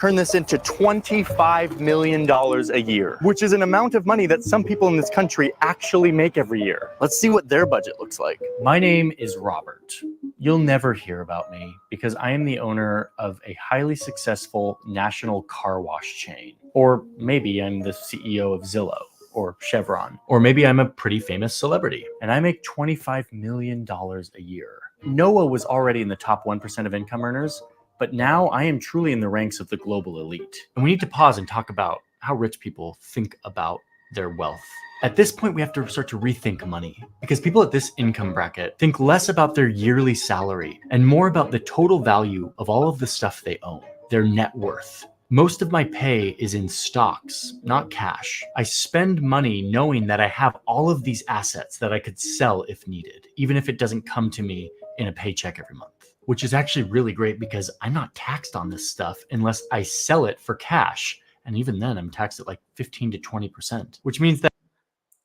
Turn this into $25 million a year, which is an amount of money that some people in this country actually make every year. Let's see what their budget looks like. My name is Robert. You'll never hear about me because I am the owner of a highly successful national car wash chain. Or maybe I'm the CEO of Zillow or Chevron. Or maybe I'm a pretty famous celebrity and I make $25 million a year. Noah was already in the top 1% of income earners, but now I am truly in the ranks of the global elite. And we need to pause and talk about how rich people think about their wealth. At this point, we have to start to rethink money because people at this income bracket think less about their yearly salary and more about the total value of all of the stuff they own, their net worth. Most of my pay is in stocks, not cash. I spend money knowing that I have all of these assets that I could sell if needed, even if it doesn't come to me in a paycheck every month. Which is actually really great because I'm not taxed on this stuff unless I sell it for cash. And even then I'm taxed at like 15 to 20%, which means that.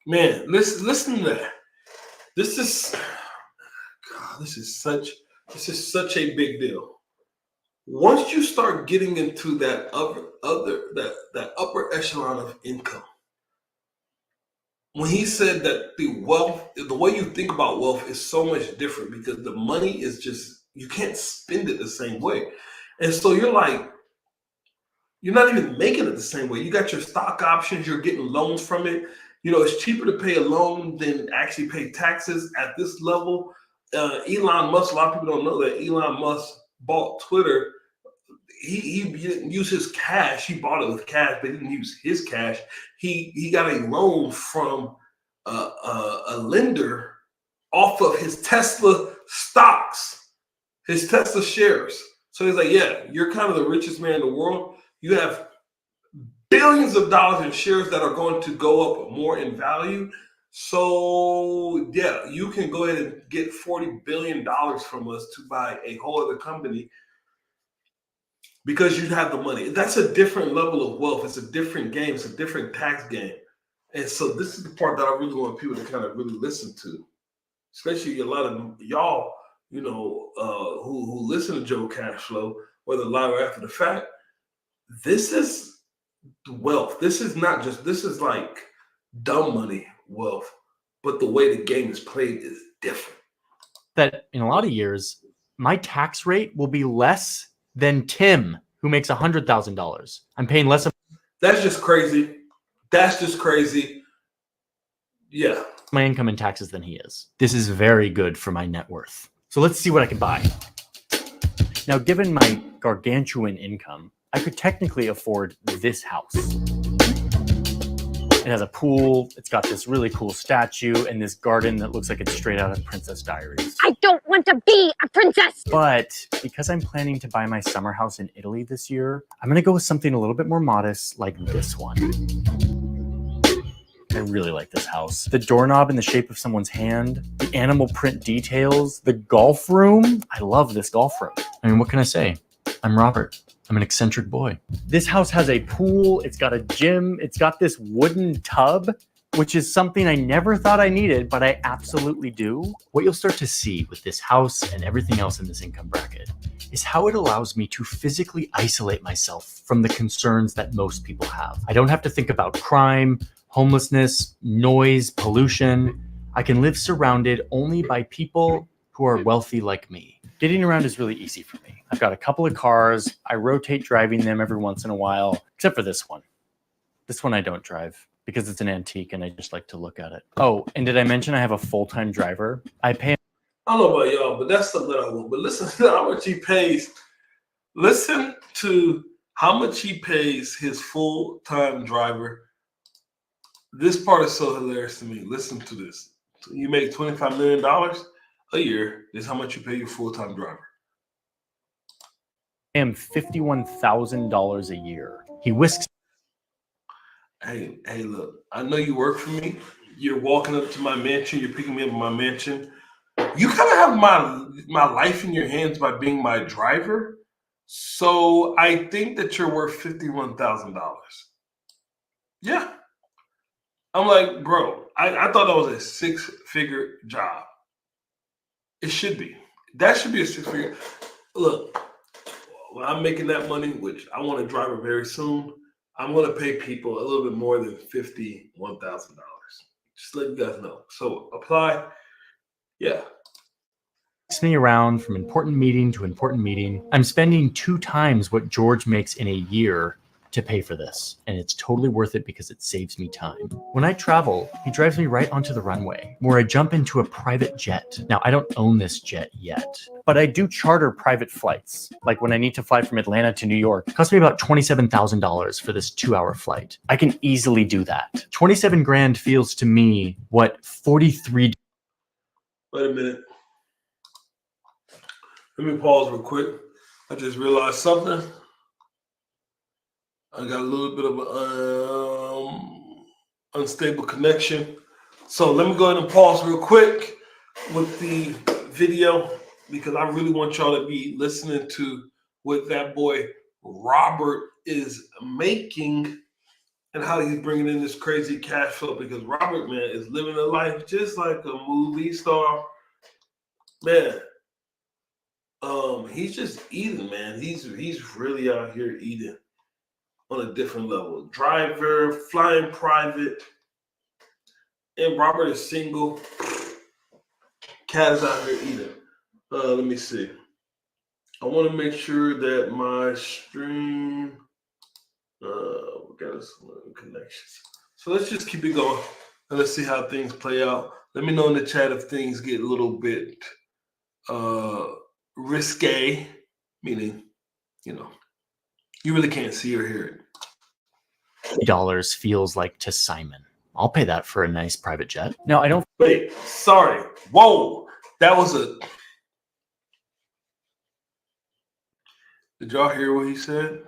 Man, listen to that. This is such a big deal. Once you start getting into that upper echelon of income, when he said that the way you think about wealth is so much different because the money is just, you can't spend it the same way. And so you're not even making it the same way. You got your stock options, you're getting loans from it. You know, it's cheaper to pay a loan than actually pay taxes at this level. Elon Musk, a lot of people don't know that Elon Musk bought Twitter. He didn't use his cash. He bought it with cash, but he didn't use his cash. He got a loan from a lender off of his Tesla stocks, his Tesla shares. So he's like, yeah, you're kind of the richest man in the world. You have billions of dollars in shares that are going to go up more in value. So yeah, you can go ahead and get $40 billion from us to buy a whole other company because you have the money. That's a different level of wealth. It's a different game. It's a different tax game. And so this is the part that I really want people to kind of really listen to, especially a lot of y'all, you know, who listen to Joe Cashflow, whether live or after the fact. This is wealth. This is like dumb money wealth, but the way the game is played is different. That in a lot of years, my tax rate will be less than Tim, who makes $100,000. I'm paying less of. That's just crazy. That's just crazy. Yeah. My income in taxes than he is. This is very good for my net worth. So let's see what I can buy. Now, given my gargantuan income, I could technically afford this house. It has a pool, it's got this really cool statue, and this garden that looks like it's straight out of Princess Diaries. I don't want to be a princess! But because I'm planning to buy my summer house in Italy this year, I'm gonna go with something a little bit more modest like this one. I really like this house. The doorknob in the shape of someone's hand, the animal print details, the golf room. I love this golf room. I mean, what can I say? I'm Robert. I'm an eccentric boy. This house has a pool, it's got a gym, it's got this wooden tub, which is something I never thought I needed, but I absolutely do. What you'll start to see with this house and everything else in this income bracket is how it allows me to physically isolate myself from the concerns that most people have. I don't have to think about crime, homelessness, noise, pollution. I can live surrounded only by people who are wealthy like me. Getting around is really easy for me. I've got a couple of cars. I rotate driving them every once in a while, except for this one. This one I don't drive because it's an antique and I just like to look at it. Oh, and did I mention I have a full-time driver? I pay. I don't know about y'all, but that's something I want. But listen to how much he pays. Listen to how much he pays his full-time driver. This part is so hilarious to me. Listen to this. You make $25 million a year. This is how much you pay your full-time driver. I am $51,000 a year. He whisks Hey, look, I know you work for me. You're walking up to my mansion. You're picking me up in my mansion. You kind of have my life in your hands by being my driver. So I think that you're worth $51,000. Yeah. I'm like, bro, I thought that was a six-figure job. It should be. That should be a six-figure. Look, when I'm making that money, which I want to drive it very soon, I'm going to pay people a little bit more than $51,000. Just let you guys know. So apply. Yeah. me around from important meeting to important meeting. I'm spending 2 times what George makes in a year to pay for this, and it's totally worth it because it saves me time. When I travel, he drives me right onto the runway, where I jump into a private jet. Now, I don't own this jet yet, But I do charter private flights. Like when I need to fly from Atlanta to New York, it cost me about $27,000 for this 2-hour flight. I can easily do that. 27 grand feels to me what 43. Wait a minute. Let me pause real quick. I just realized something. I got a little bit of an unstable connection. So let me go ahead and pause real quick with the video because I really want y'all to be listening to what that boy Robert is making and how he's bringing in this crazy cash flow, because Robert, man, is living a life just like a movie star. Man, he's just eating, man. He's really out here eating on a different level. Driver, flying private, and Robert is single. Cat is out here eating. Let me see. I want to make sure that my stream we got some connections. So let's just keep it going and let's see how things play out. Let me know in the chat if things get a little bit risque, meaning, you really can't see or hear it. $50 feels like to Simon. I'll pay that for a nice private jet. No, I don't. Wait, sorry. Whoa, that was a. Did y'all hear what he said?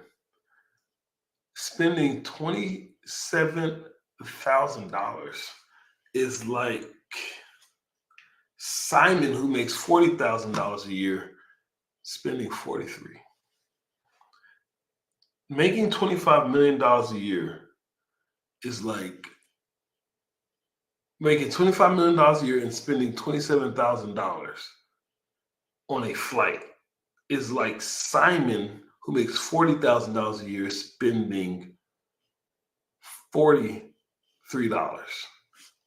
Spending $27,000 is like Simon, who makes $40,000 a year, spending $43. Making $25 million a year is like making $25 million a year and spending $27,000 on a flight is like Simon, who makes $40,000 a year, spending $43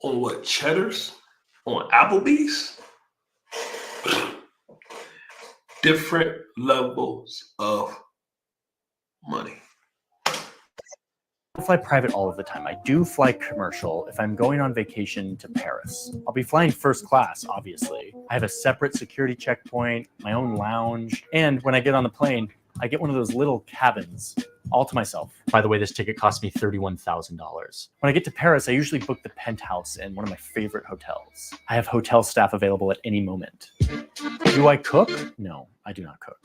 on what? Cheddar's? On Applebee's? Different levels of money. I fly private all of the time. I do fly commercial if I'm going on vacation to Paris. I'll be flying first class, obviously. I have a separate security checkpoint, my own lounge, and when I get on the plane, I get one of those little cabins all to myself. By the way, this ticket cost me $31,000. When I get to Paris, I usually book the penthouse in one of my favorite hotels. I have hotel staff available at any moment. Do I cook? No, I do not cook.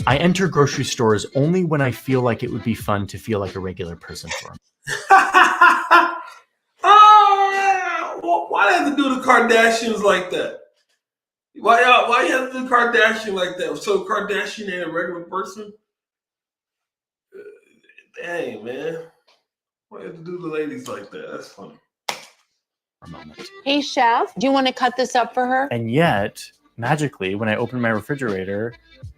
I enter grocery stores only when I feel like it would be fun to feel like a regular person for them. Why they have to do the Kardashians like that? Why you have to do Kardashian like that? So Kardashian ain't a regular person? Dang, man. Why you have to do the ladies like that? That's funny. For a moment. Hey, chef, do you want to cut this up for her? And yet, magically, when I open my refrigerator,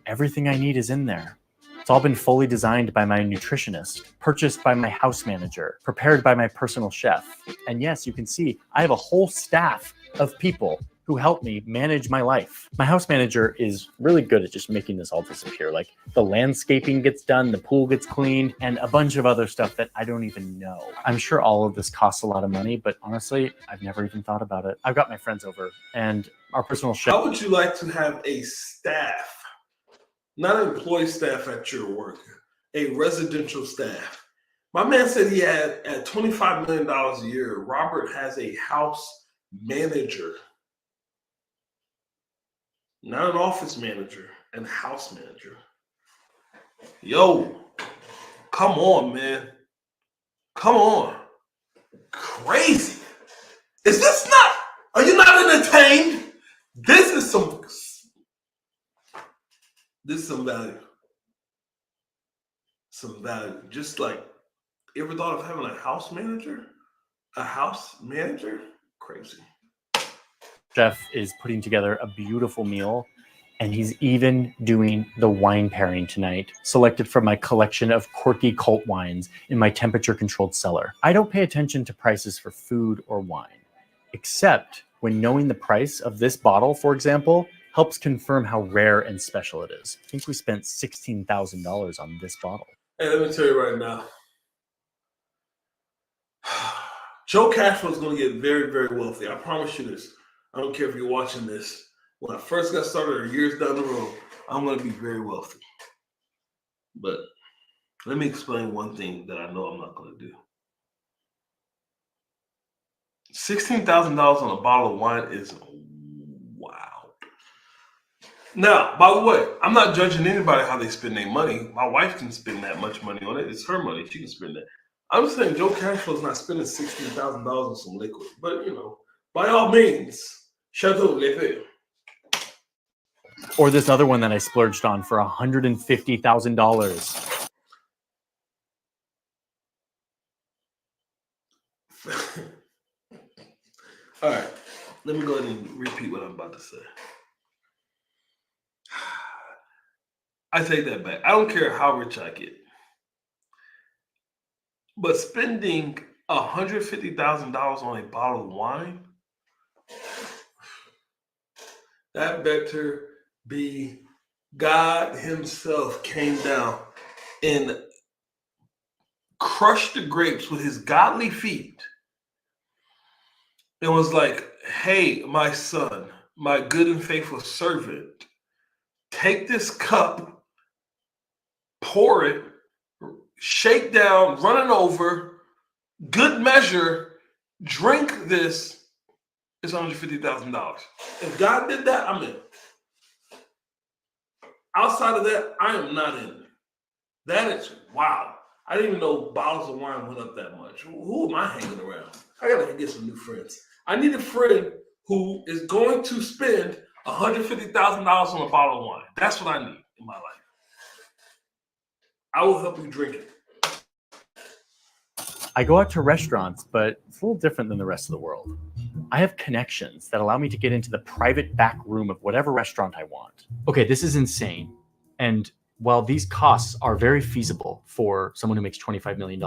everything I need is in there. It's all been fully designed by my nutritionist, purchased by my house manager, prepared by my personal chef. And yes, you can see I have a whole staff of people who help me manage my life. My house manager is really good at just making this all disappear. Like the landscaping gets done, the pool gets cleaned, and a bunch of other stuff that I don't even know. I'm sure all of this costs a lot of money, but honestly, I've never even thought about it. I've got my friends over and our personal chef. How would you like to have a staff, not an employee staff at your work, a residential staff? My man said he had, at $25 million a year, Robert has a house manager. Not an office manager, and house manager. Yo, come on, man. Come on. Crazy. Is this not, are you not entertained? This is some value. Some value. Just like, you ever thought of having a house manager? A house manager? Crazy. Chef is putting together a beautiful meal, and he's even doing the wine pairing tonight, selected from my collection of quirky cult wines in my temperature-controlled cellar. I don't pay attention to prices for food or wine, except when knowing the price of this bottle, for example, helps confirm how rare and special it is. I think we spent $16,000 on this bottle. Hey, let me tell you right now. Joe Cashflow is going to get very, very wealthy. I promise you this. I don't care if you're watching this. When I first got started or years down the road, I'm going to be very wealthy. But let me explain one thing that I know I'm not going to do. $16,000 on a bottle of wine is wow. Now, by the way, I'm not judging anybody how they spend their money. My wife can spend that much money on it. It's her money. She can spend that. I'm just saying Joe Cashflow is not spending $16,000 on some liquid. But, you know, by all means, Chateau Lefebvre. Or this other one that I splurged on for $150,000. All right, let me go ahead and repeat what I'm about to say. I take that back. I don't care how rich I get. But spending $150,000 on a bottle of wine, that better be God himself came down and crushed the grapes with his godly feet. It was like, hey, my son, my good and faithful servant, take this cup, pour it, shake down, run it over, good measure, drink this. It's $150,000. If God did that, I'm in. Outside of that, I am not in. That is wow. I didn't even know bottles of wine went up that much. Who am I hanging around? I gotta get some new friends. I need a friend who is going to spend $150,000 on a bottle of wine. That's what I need in my life. I will help you drink it. I go out to restaurants, but it's a little different than the rest of the world. I have connections that allow me to get into the private back room of whatever restaurant I want. Okay, this is insane. And while these costs are very feasible for someone who makes $25 million,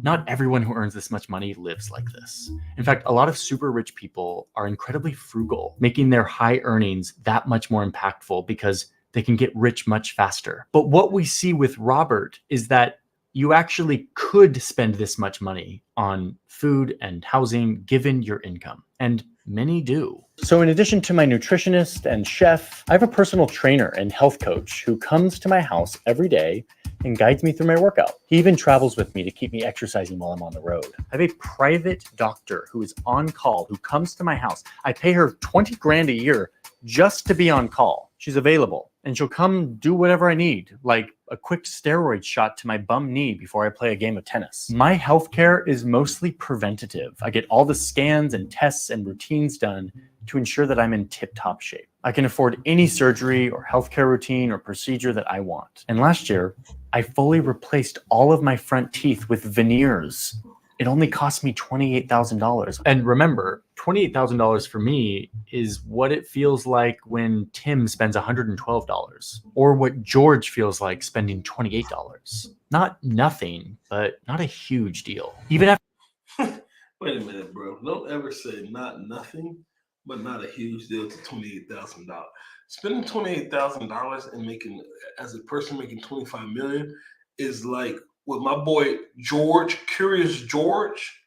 not everyone who earns this much money lives like this. In fact, a lot of super rich people are incredibly frugal, making their high earnings that much more impactful because they can get rich much faster. But what we see with Robert is that you actually could spend this much money on food and housing given your income, and many do. So in addition to my nutritionist and chef, I have a personal trainer and health coach who comes to my house every day and guides me through my workout. He even travels with me to keep me exercising while I'm on the road. I have a private doctor who is on call, who comes to my house. I pay her 20 grand a year just to be on call. She's available And she'll come do whatever I need, like a quick steroid shot to my bum knee before I play a game of tennis. My healthcare is mostly preventative. I get all the scans and tests and routines done to ensure that I'm in tip-top shape. I can afford any surgery or healthcare routine or procedure that I want. And last year, I fully replaced all of my front teeth with veneers. It only cost me $28,000. And remember, $28,000 for me is what it feels like when Tim spends $112, or what George feels like spending $28. Not nothing, but not a huge deal. Even after Wait a minute, bro. Don't ever say not nothing, but not a huge deal to $28,000. Spending $28,000 and making, as a person making $25 million, is like with my boy George, Curious George.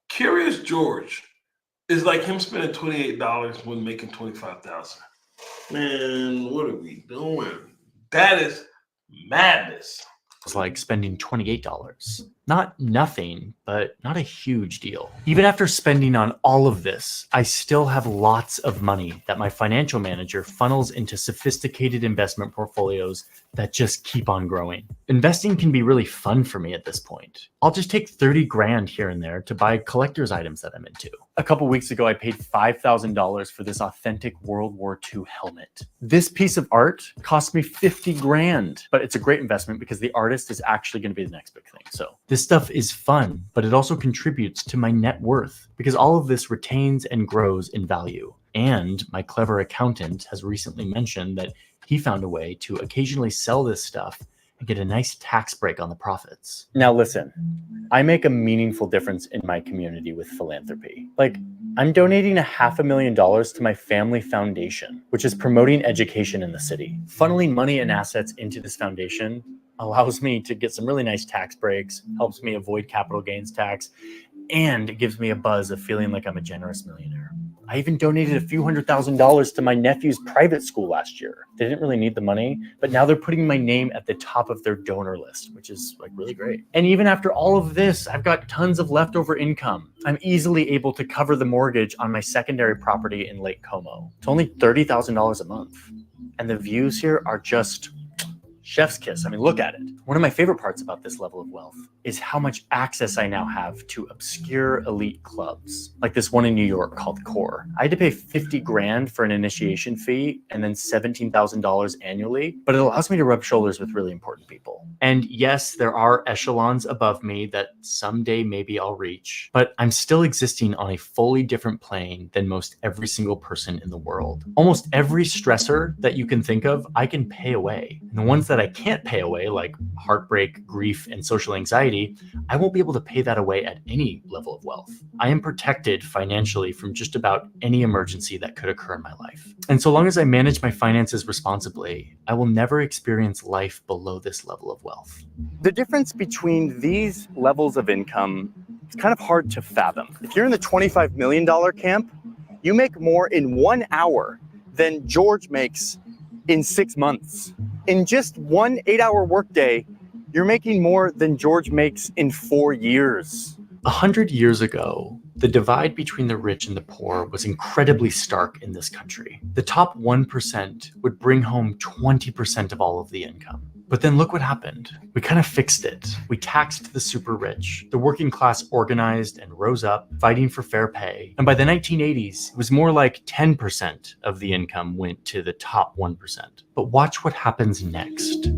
Curious George is like him spending $28 when making $25,000. Man, what are we doing? That is madness. It's like spending $28. Not nothing, but not a huge deal. Even after spending on all of this, I still have lots of money that my financial manager funnels into sophisticated investment portfolios that just keep on growing. Investing can be really fun for me at this point. I'll just take 30 grand here and there to buy collector's items that I'm into. A couple weeks ago, I paid $5,000 for this authentic World War II helmet. This piece of art cost me 50 grand, but it's a great investment because the artist is actually going to be the next big thing. So this stuff is fun, but it also contributes to my net worth because all of this retains and grows in value. And my clever accountant has recently mentioned that he found a way to occasionally sell this stuff and get a nice tax break on the profits. Now listen, I make a meaningful difference in my community with philanthropy. Like, I'm donating $500,000 to my family foundation, which is promoting education in the city. Funneling money and assets into this foundation allows me to get some really nice tax breaks, helps me avoid capital gains tax, and it gives me a buzz of feeling like I'm a generous millionaire. I even donated a few $100,000 to my nephew's private school last year. They didn't really need the money, but now they're putting my name at the top of their donor list, which is like really great. And even after all of this, I've got tons of leftover income. I'm easily able to cover the mortgage on my secondary property in Lake Como. It's only $30,000 a month. And the views here are just chef's kiss. I mean, look at it. One of my favorite parts about this level of wealth is how much access I now have to obscure elite clubs, like this one in New York called Core. I had to pay 50 grand for an initiation fee and then $17,000 annually, but it allows me to rub shoulders with really important people. And yes, there are echelons above me that someday maybe I'll reach, but I'm still existing on a fully different plane than most every single person in the world. Almost every stressor that you can think of, I can pay away. And the ones that I can't pay away, like heartbreak, grief, and social anxiety, I won't be able to pay that away at any level of wealth. I am protected financially from just about any emergency that could occur in my life. And so long as I manage my finances responsibly, I will never experience life below this level of wealth. The difference between these levels of income is kind of hard to fathom. If you're in the $25 million camp, you make more in 1 hour than George makes in 6 months. In just one 8-hour workday, you're making more than George makes in 4 years. 100 years ago, the divide between the rich and the poor was incredibly stark in this country. The top 1% would bring home 20% of all of the income. But then look what happened. We kind of fixed it. We taxed the super rich. The working class organized and rose up, fighting for fair pay. And by the 1980s, it was more like 10% of the income went to the top 1%. But watch what happens next.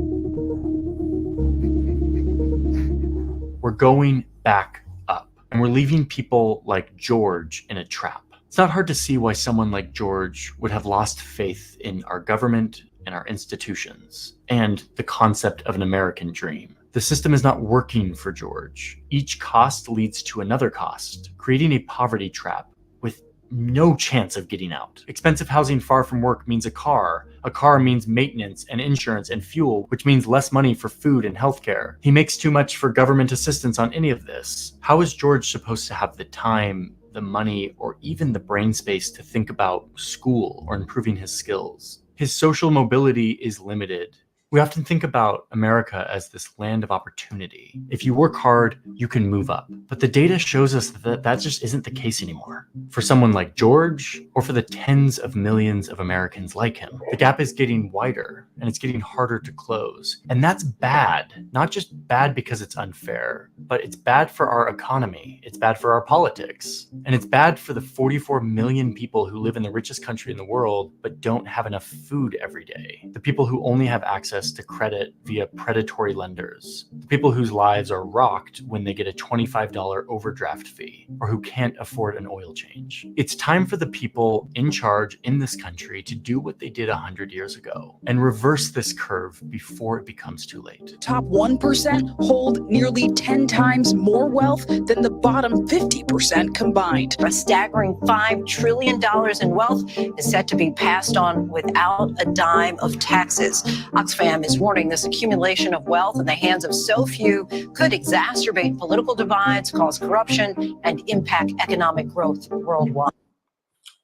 We're going back up, and we're leaving people like George in a trap. It's not hard to see why someone like George would have lost faith in our government and our institutions and the concept of an American dream. The system is not working for George. Each cost leads to another cost, creating a poverty trap with no chance of getting out. Expensive housing far from work means a car. A car means maintenance and insurance and fuel, which means less money for food and healthcare. He makes too much for government assistance on any of this. How is George supposed to have the time, the money, or even the brain space to think about school or improving his skills? His social mobility is limited, We often think about America as this land of opportunity. If you work hard, you can move up. But the data shows us that that just isn't the case anymore. For someone like George, or for the tens of millions of Americans like him, the gap is getting wider and it's getting harder to close. And that's bad. Not just bad because it's unfair, but it's bad for our economy. It's bad for our politics. And it's bad for the 44 million people who live in the richest country in the world but don't have enough food every day. The people who only have access to credit via predatory lenders. The people whose lives are rocked when they get a $25 overdraft fee, or who can't afford an oil change. It's time for the people in charge in this country to do what they did 100 years ago and reverse this curve before it becomes too late. Top 1% hold nearly 10 times more wealth than the bottom 50% combined. A staggering $5 trillion in wealth is set to be passed on without a dime of taxes. Oxfam is warning this accumulation of wealth in the hands of so few could exacerbate political divides, cause corruption, and impact economic growth worldwide.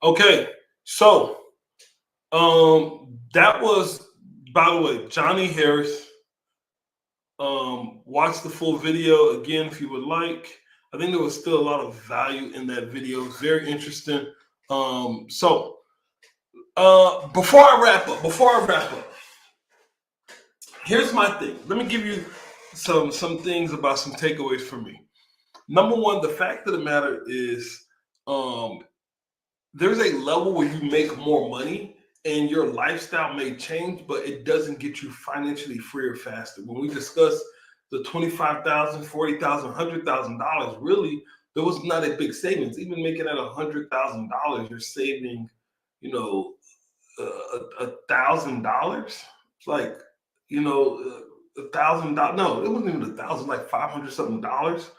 Okay, so that was, by the way, Johnny Harris. Watch the full video again if you would like. I think there was still a lot of value in that video. It's very interesting. Before I wrap up, here's my thing. Let me give you some things about some takeaways for me. Number one, the fact of the matter is there's a level where you make more money and your lifestyle may change, but it doesn't get you financially freer faster. When we discuss the $25,000, $40,000, $100,000, really, there was not a big savings. Even making it $100,000, you're saving, $1,000. Like, $1,000. No, it wasn't even $1,000, like $500 something dollars.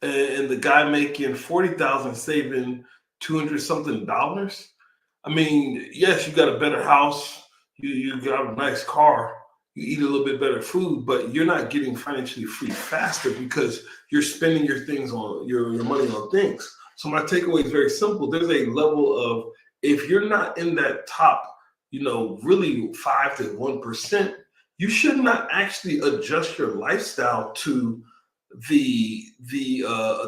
And the guy making 40,000 saving $200 something dollars. I mean, yes, you got a better house, you got a nice car, you eat a little bit better food, but you're not getting financially free faster because you're spending your things on your money on things. So my takeaway is very simple. There's a level of, if you're not in that top, really 5 to 1%, you should not actually adjust your lifestyle to the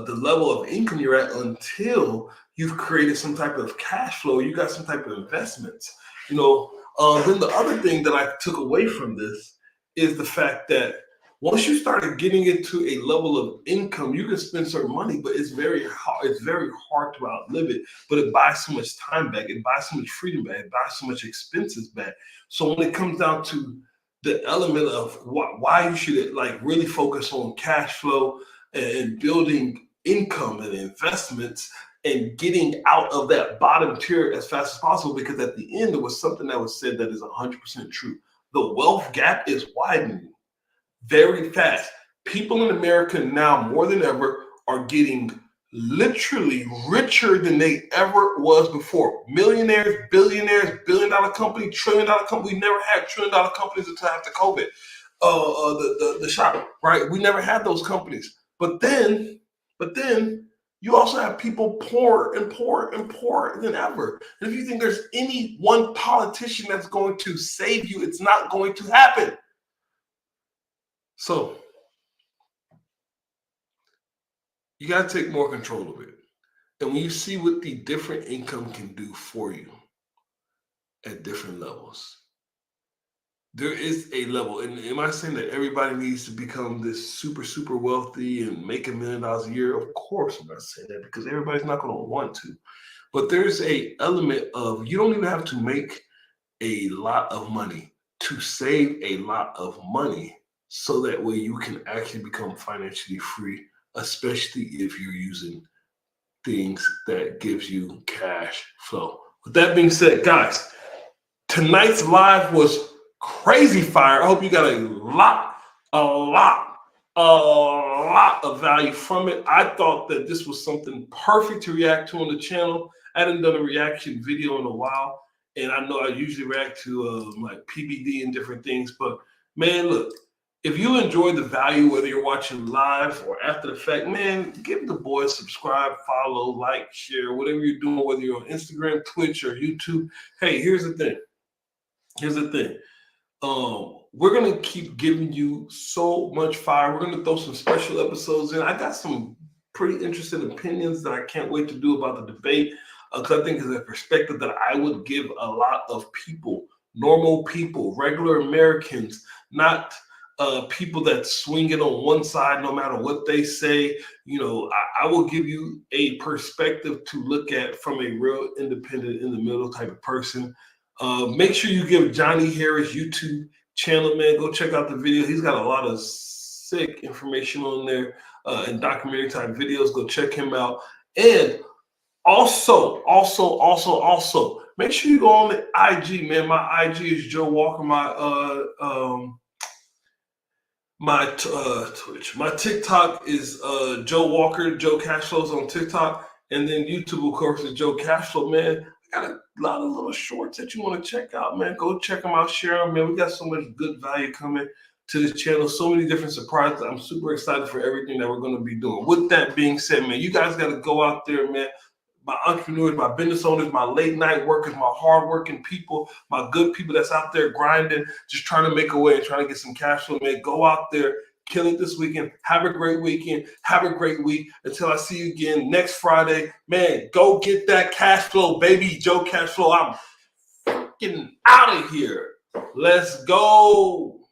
level of income you're at until you've created some type of cash flow, you got some type of investments. Then the other thing that I took away from this is the fact that once you started getting into a level of income, you can spend certain money, but it's very hard to outlive it. But it buys so much time back, it buys so much freedom back, it buys so much expenses back. So when it comes down to the element of why you should really focus on cash flow and building income and investments and getting out of that bottom tier as fast as possible, because at the end, there was something that was said that is 100% true. The wealth gap is widening very fast. People in America now more than ever are getting literally richer than they ever was before. Millionaires, billionaires, billion-dollar company, trillion-dollar company. We never had trillion-dollar companies until after COVID. The shop, right? We never had those companies. But then you also have people poorer and poorer and poorer than ever. And if you think there's any one politician that's going to save you, it's not going to happen. So you got to take more control of it. And when you see what the different income can do for you at different levels, there is a level. And am I saying that everybody needs to become this super, super wealthy and make $1 million a year? Of course I'm not saying that, because everybody's not going to want to. But there's a element of, you don't even have to make a lot of money to save a lot of money, so that way you can actually become financially free, especially if you're using things that gives you cash flow. With that being said, guys, tonight's live was crazy fire. I hope you got a lot of value from it. I thought that this was something perfect to react to on the channel. I hadn't done a reaction video in a while, and I know I usually react to like PBD and different things, but man, look, if you enjoy the value, whether you're watching live or after the fact, man, give the boy a subscribe, follow, like, share, whatever you're doing, whether you're on Instagram, Twitch, or YouTube. Hey, here's the thing. we're going to keep giving you so much fire. We're going to throw some special episodes in. I got some pretty interesting opinions that I can't wait to do about the debate, because I think it's a perspective that I would give a lot of people, normal people, regular Americans, not people that swing it on one side no matter what they say. You know, I will give you a perspective to look at from a real independent, in the middle type of person. Make sure you give Johnny Harris YouTube channel, man. Go check out the video. He's got a lot of sick information on there and documentary type videos. Go check him out. And also, make sure you go on the IG, man. My IG is Joe Walker. My Twitch. My TikTok is Joe Walker. Joe Cashflow's on TikTok. And then YouTube, of course, is Joe Cashflow, man. I got a lot of little shorts that you want to check out, man. Go check them out, share them, man. We got so much good value coming to this channel. So many different surprises. I'm super excited for everything that we're going to be doing. With that being said, man, you guys got to go out there, man. My entrepreneurs, my business owners, my late night workers, my hardworking people, my good people that's out there grinding, just trying to make a way and trying to get some cash flow, man. Go out there, kill it this weekend. Have a great weekend. Have a great week. Until I see you again next Friday, man, go get that cash flow, baby. Joe Cashflow, I'm freaking out of here. Let's go.